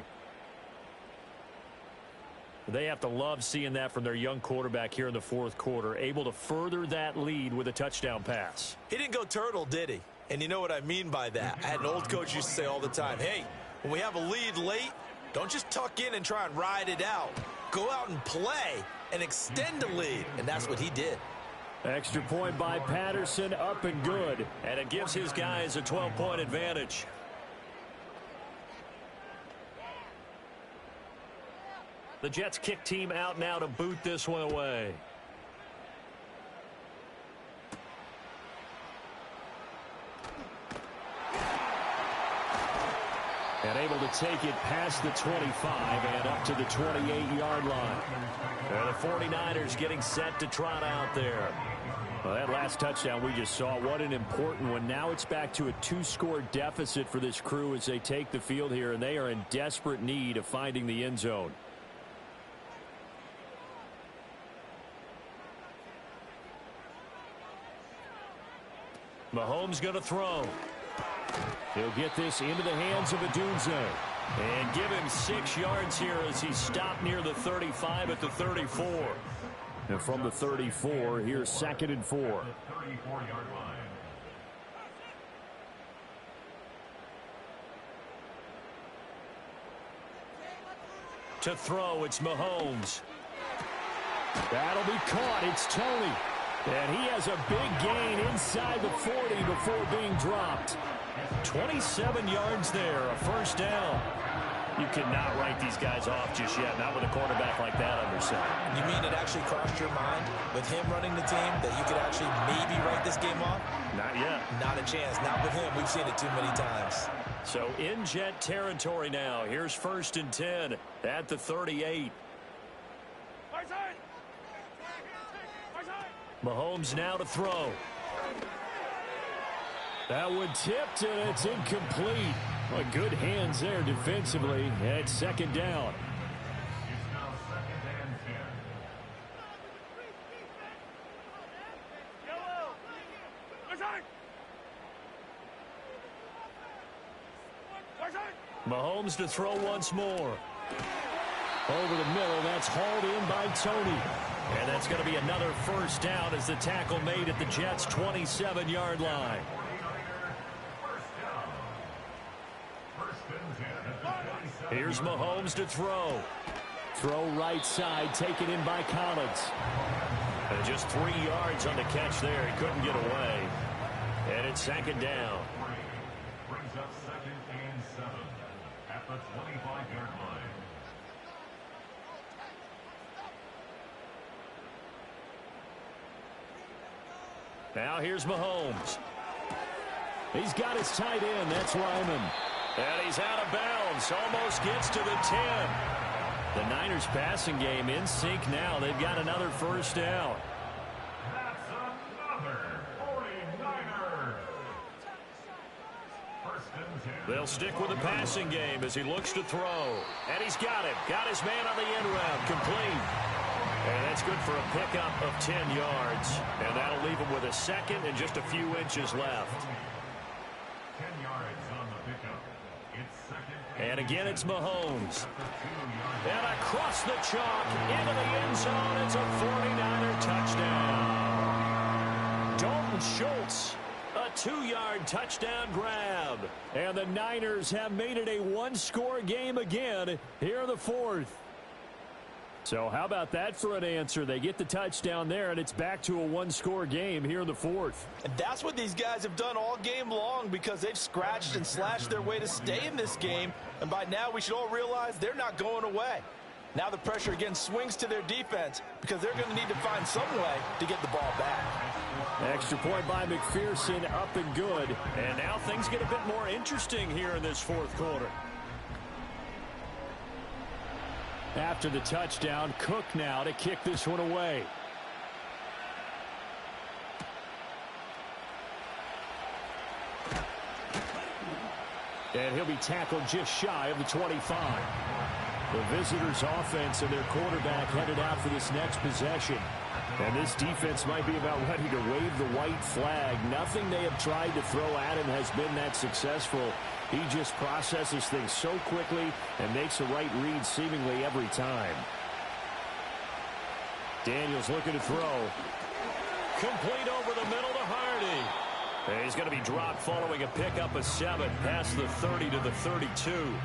They have to love seeing that from their young quarterback here in the 4th quarter, able to further that lead with a touchdown pass. He didn't go turtle, did he? And you know what I mean by that. I had an old coach used to say all the time, hey, when we have a lead late, don't just tuck in and try and ride it out. Go out and play and extend the lead. And that's what he did. Extra point by Patterson, up and good. And it gives his guys a 12-point advantage. The Jets kick team out now to boot this one away. And able to take it past the 25 and up to the 28-yard line. And the 49ers getting set to trot out there. Well, that last touchdown we just saw, what an important one. Now it's back to a 2-score deficit for this crew as they take the field here, and they are in desperate need of finding the end zone. Mahomes going to throw. He'll get this into the hands of Adunze. And give him 6 yards here as he's stopped near the 35 at the 34. And from the 34, here's 2nd and 4. 34-yard line. To throw, it's Mahomes. That'll be caught. It's Tony. And he has a big gain inside the 40 before being dropped. 27 yards there, a first down. You cannot write these guys off just yet, not with a quarterback like that under center. You mean it actually crossed your mind with him running the team that you could actually maybe write this game off? Not yet. Not a chance. Not with him. We've seen it too many times. So in Jet territory now. Here's 1st and 10 at the 38. Mahomes now to throw. That one tipped, and it's incomplete. Well, good hands there defensively at 2nd down. It's now 2nd and 10. Mahomes to throw once more. Over the middle, that's hauled in by Tony. And that's going to be another first down as the tackle made at the Jets' 27-yard line. Here's Mahomes to throw. Throw right side, taken in by Collins. And just 3 yards on the catch there. He couldn't get away. And it's 2nd down. Brings up 2nd and 7 at the 25-yard line. Now here's Mahomes. He's got his tight end. That's Ryman. And he's out of bounds. Almost gets to the 10. The Niners passing game in sync now. They've got another first down. That's another 49er. 1st and 10. They'll stick with the passing game as he looks to throw. And he's got it. Got his man on the end route. Complete. And that's good for a pickup of 10 yards. And that'll leave him with a 2nd and just a few inches left. 10 yards. on the pickup. It's second. And again, it's Mahomes. And across the chalk, into the end zone, it's a 49er touchdown. Dalton Schultz, a 2-yard touchdown grab. And the Niners have made it a one-score game again here in the fourth. So how about that for an answer? They get the touchdown there, and it's back to a one-score game here in the fourth. And that's what these guys have done all game long because they've scratched and slashed their way to stay in this game. And by now, we should all realize they're not going away. Now the pressure again swings to their defense because they're going to need to find some way to get the ball back. Extra point by McPherson, up and good. And now things get a bit more interesting here in this fourth quarter. After the touchdown, Cook now to kick this one away. And he'll be tackled just shy of the 25. The visitors' offense and their quarterback headed out for this next possession. And this defense might be about ready to wave the white flag. Nothing they have tried to throw at him has been that successful. He just processes things so quickly and makes the right read seemingly every time. Daniels looking to throw. Complete over the middle to Hardy. And he's going to be dropped following a pickup of 7 past the 30 to the 32.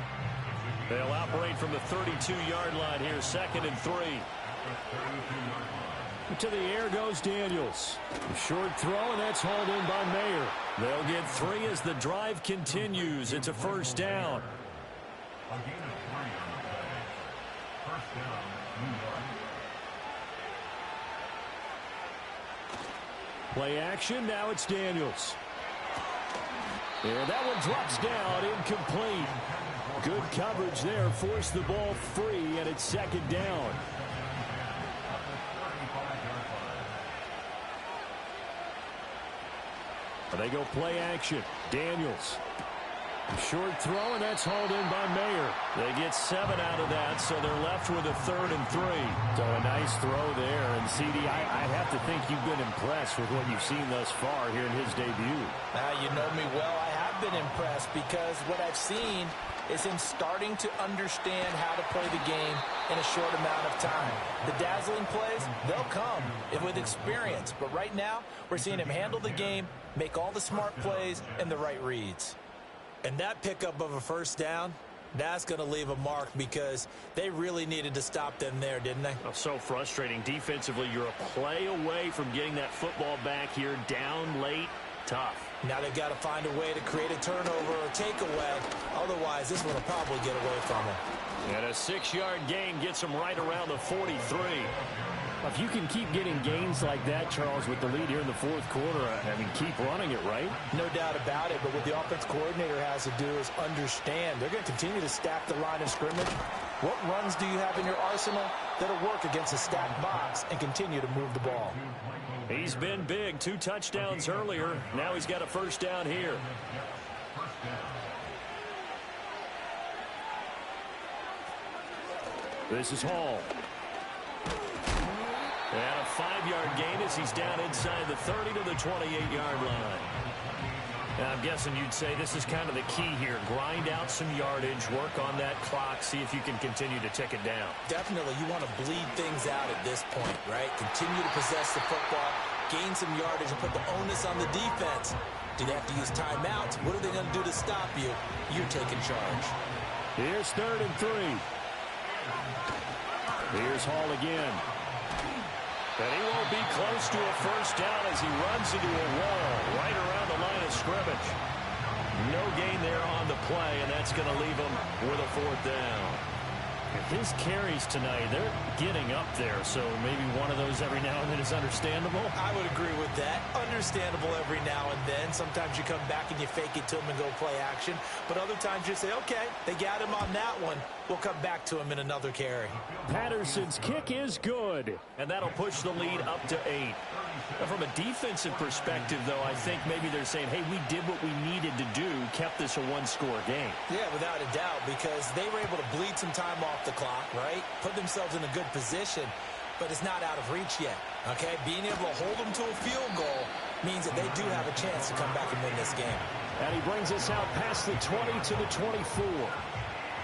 They'll operate from the 32-yard line here, 2nd and 3. To the air goes Daniels. A short throw, and that's hauled in by Mayer. They'll get 3 as the drive continues. It's a first down. A gain of 3 on the play. First down, New York. Play action, now it's Daniels. And that one drops down, incomplete. Good coverage there, forced the ball free, and it's 2nd down. They go play action. Daniels. Short throw, and that's hauled in by Mayer. They get 7 out of that, so they're left with a 3rd and 3. So a nice throw there. And, CD, I have to think you've been impressed with what you've seen thus far here in his debut. You know me well. I have been impressed because what I've seen is him starting to understand how to play the game in a short amount of time. The dazzling plays, they'll come with experience. But right now, we're seeing him handle the game, make all the smart plays, and the right reads. And that pickup of a first down, that's going to leave a mark because they really needed to stop them there, didn't they? Oh, so frustrating. Defensively, you're a play away from getting that football back here down late. Tough. Now they've got to find a way to create a turnover or takeaway. Otherwise, this one will probably get away from them. And a 6-yard gain gets them right around the 43. If you can keep getting gains like that, Charles, with the lead here in the fourth quarter, I mean, keep running it, right? No doubt about it, but what the offense coordinator has to do is understand. They're going to continue to stack the line of scrimmage. What runs do you have in your arsenal that'll work against a stacked box and continue to move the ball? He's been big. 2 touchdowns earlier. Now he's got a first down here. This is Hall. And a 5-yard gain as he's down inside the 30 to the 28-yard line. Now, I'm guessing you'd say this is kind of the key here. Grind out some yardage, work on that clock, see if you can continue to tick it down. Definitely. You want to bleed things out at this point, right? Continue to possess the football, gain some yardage, and put the onus on the defense. Do they have to use timeouts? What are they going to do to stop you? You're taking charge. Here's 3rd and 3. Here's Hall again. And he won't be close to a first down as he runs into a wall right around the line of scrimmage. No gain there on the play, and that's going to leave him with a 4th down. His carries tonight, they're getting up there, so maybe one of those every now and then is understandable. I would agree with that. Understandable every now and then. Sometimes you come back and you fake it to him and go play action. But other times you say, okay, they got him on that one. We'll come back to him in another carry. Patterson's kick is good, and that'll push the lead up to 8. Now, from a defensive perspective, though, I think maybe they're saying, hey, we did what we needed to do, kept this a one-score game. Yeah, without a doubt, because they were able to bleed some time off the clock, right? Put themselves in a good position, but it's not out of reach yet, okay? Being able to hold them to a field goal means that they do have a chance to come back and win this game. And he brings us out past the 20 to the 24.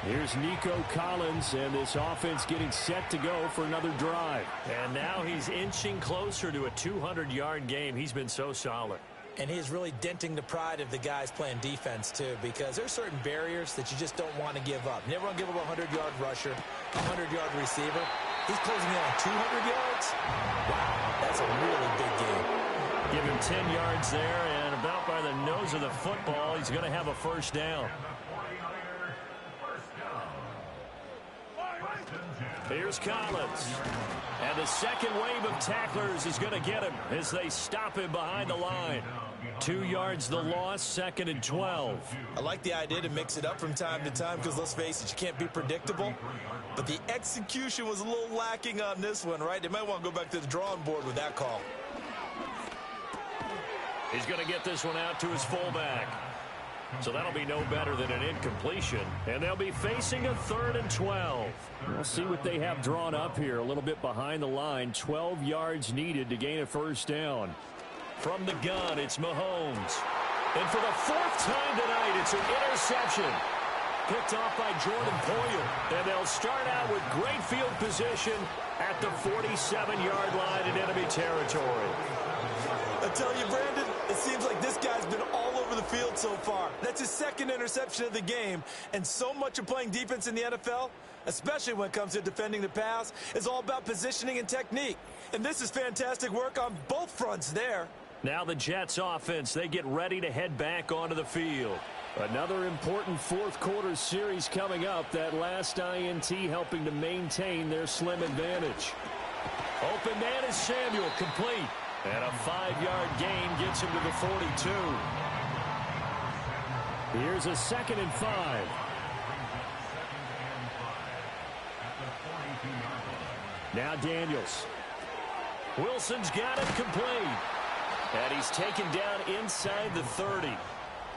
Here's Nico Collins, and this offense getting set to go for another drive. And now he's inching closer to a 200-yard game. He's been so solid. And he is really denting the pride of the guys playing defense, too, because there's certain barriers that you just don't want to give up. You never want to give up a 100-yard rusher, a 100-yard receiver. He's closing in on 200 yards. Wow, that's a really big game. Give him 10 yards there, and about by the nose of the football, he's going to have a first down. Here's Collins. And the second wave of tacklers is going to get him as they stop him behind the line. 2 yards the loss, 2nd and 12. I like the idea to mix it up from time to time because, let's face it, you can't be predictable. But the execution was a little lacking on this one, right? They might want to go back to the drawing board with that call. He's going to get this one out to his fullback. So that'll be no better than an incompletion. And they'll be facing a 3rd and 12. We'll see what they have drawn up here. A little bit behind the line. 12 yards needed to gain a first down. From the gun, it's Mahomes. And for the 4th time tonight, it's an interception. Picked off by Jordan Poyer. And they'll start out with great field position at the 47-yard line in enemy territory. I tell you, Brandon, it seems like this guy's been all over the field so far. That's his 2nd interception of the game. And so much of playing defense in the NFL, especially when it comes to defending the pass, is all about positioning and technique. And this is fantastic work on both fronts there. Now the Jets offense, they get ready to head back onto the field. Another important 4th quarter series coming up. That last INT helping to maintain their slim advantage. Open man is Samuel, complete. And a 5-yard gain gets him to the 42. Here's a 2nd and 5. Now Daniels. Wilson's got it complete. And he's taken down inside the 30.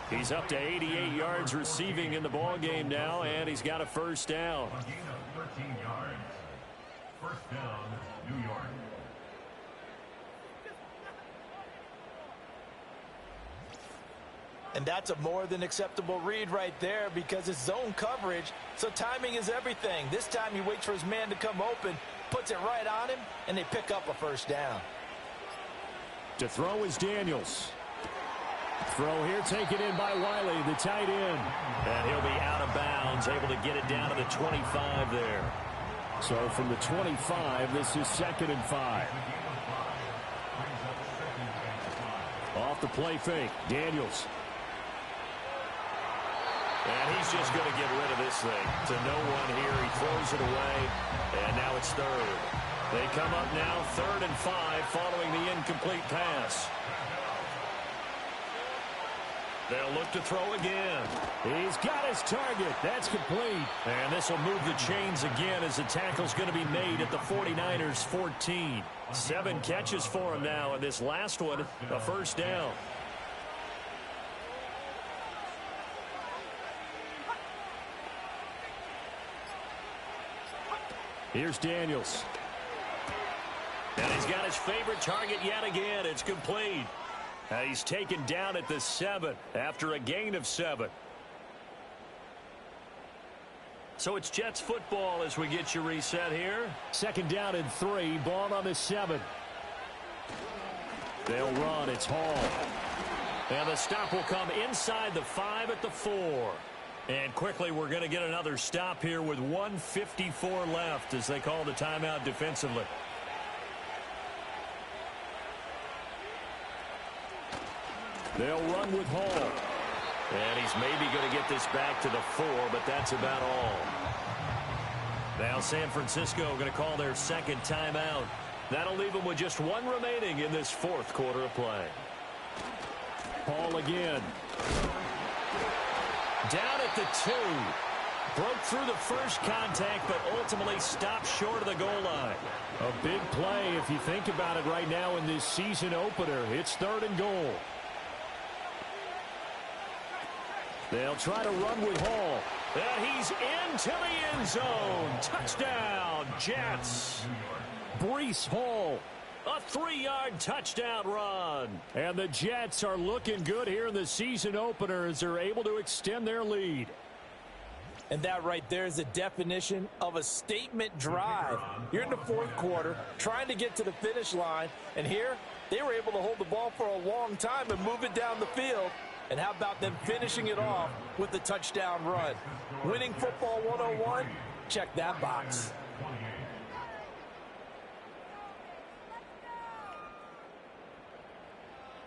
He's up to 88 yards receiving in the ballgame now, and he's got a first down. A gain of 13 yards. First down, New York. And that's a more than acceptable read right there because it's zone coverage, so timing is everything. This time he waits for his man to come open, puts it right on him, and they pick up a first down. To throw is Daniels. Throw here taken in by Wiley, the tight end. And he'll be out of bounds, able to get it down to the 25 there. So from the 25, this is 2nd and 5. Off the play fake, Daniels. And he's just going to get rid of this thing. To no one here. He throws it away. And now it's 3rd. They come up now 3rd and 5 following the incomplete pass. They'll look to throw again. He's got his target. That's complete. And this will move the chains again as the tackle's going to be made at the 49ers 14. 7 catches for him now, and this last one, a first down. Here's Daniels. And he's got his favorite target yet again. It's complete. And he's taken down at the 7 after a gain of 7. So it's Jets football as we get you reset here. 2nd down and 3. Ball on the 7. They'll run. It's Hall. And the stop will come inside the 5 at the 4. And quickly we're going to get another stop here with 1:54 left as they call the timeout defensively. They'll run with Hall. And he's maybe going to get this back to the 4, but that's about all. Now San Francisco going to call their 2nd timeout. That'll leave them with just 1 remaining in this 4th quarter of play. Hall again. Down at the 2. Broke through the first contact, but ultimately stopped short of the goal line. A big play if you think about it right now in this season opener. It's 3rd and goal. They'll try to run with Hall. And he's into the end zone. Touchdown, Jets. Breece Hall A 3-yard touchdown run. And the Jets are looking good here in the season opener as they're able to extend their lead. And that right there is the definition of a statement drive. You're in the fourth quarter, trying to get to the finish line, and here they were able to hold the ball for a long time and move it down the field. And how about them finishing it off with the touchdown run? Winning football 101? Check that box.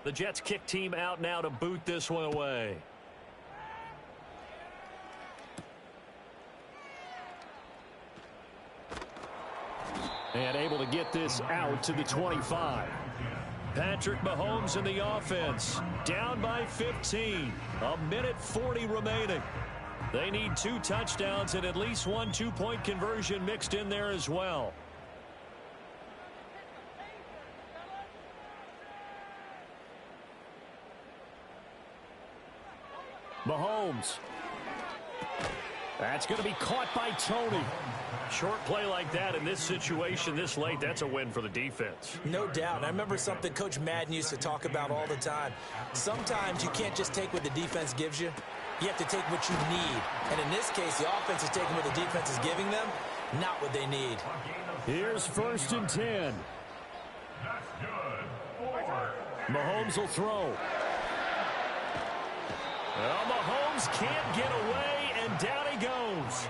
The Jets kick team out now to boot this one away. And able to get this out to the 25. Patrick Mahomes in the offense. Down by 15. A minute 40 remaining. They need 2 touchdowns and at least 1 two-point conversion mixed in there as well. Mahomes. That's going to be caught by Tony. Short play like that in this situation this late, that's a win for the defense. No doubt. I remember something Coach Madden used to talk about all the time. Sometimes you can't just take what the defense gives you. You have to take what you need. And in this case, the offense is taking what the defense is giving them, not what they need. Here's 1st and 10. Mahomes will throw. Well, Mahomes can't get away, and down he goes.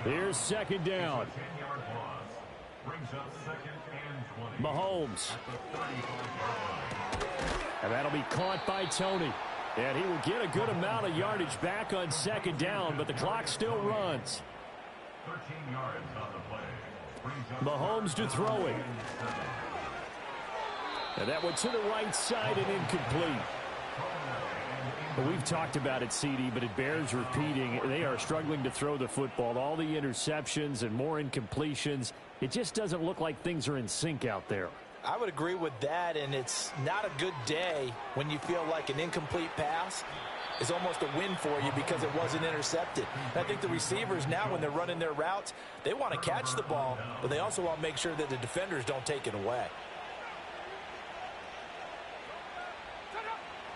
Here's 2nd down. Mahomes. And that'll be caught by Tony. And he will get a good amount of yardage back on 2nd down, but the clock still runs. 13 yards on the play. Mahomes to throw it. And that one to the right side and incomplete. Well, we've talked about it, CD, but it bears repeating. They are struggling to throw the football. All the interceptions and more incompletions. It just doesn't look like things are in sync out there. I would agree with that, and it's not a good day when you feel like an incomplete pass is almost a win for you because it wasn't intercepted. And I think the receivers now, when they're running their routes, they want to catch the ball, but they also want to make sure that the defenders don't take it away.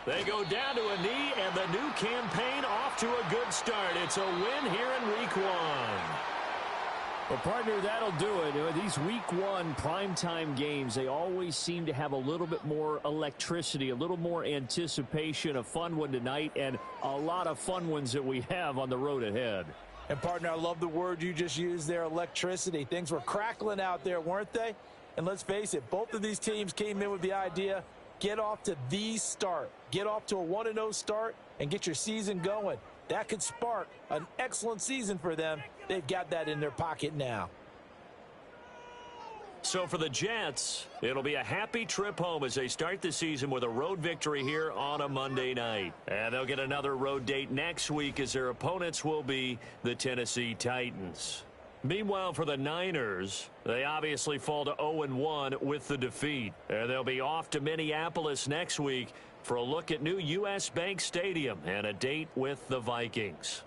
They go down to a knee, and the new campaign off to a good start. It's a win here in Week 1. Well, partner, that'll do it. These Week 1 primetime games, they always seem to have a little bit more electricity, a little more anticipation. A fun one tonight, and a lot of fun ones that we have on the road ahead. And, partner, I love the word you just used there, electricity. Things were crackling out there, weren't they? And let's face it, both of these teams came in with the idea, get off to the start. Get off to a 1-0 start and get your season going. That could spark an excellent season for them. They've got that in their pocket now. So for the Jets, it'll be a happy trip home as they start the season with a road victory here on a Monday night. And they'll get another road date next week as their opponents will be the Tennessee Titans. Meanwhile, for the Niners, they obviously fall to 0-1 with the defeat. And they'll be off to Minneapolis next week for a look at new U.S. Bank Stadium and a date with the Vikings.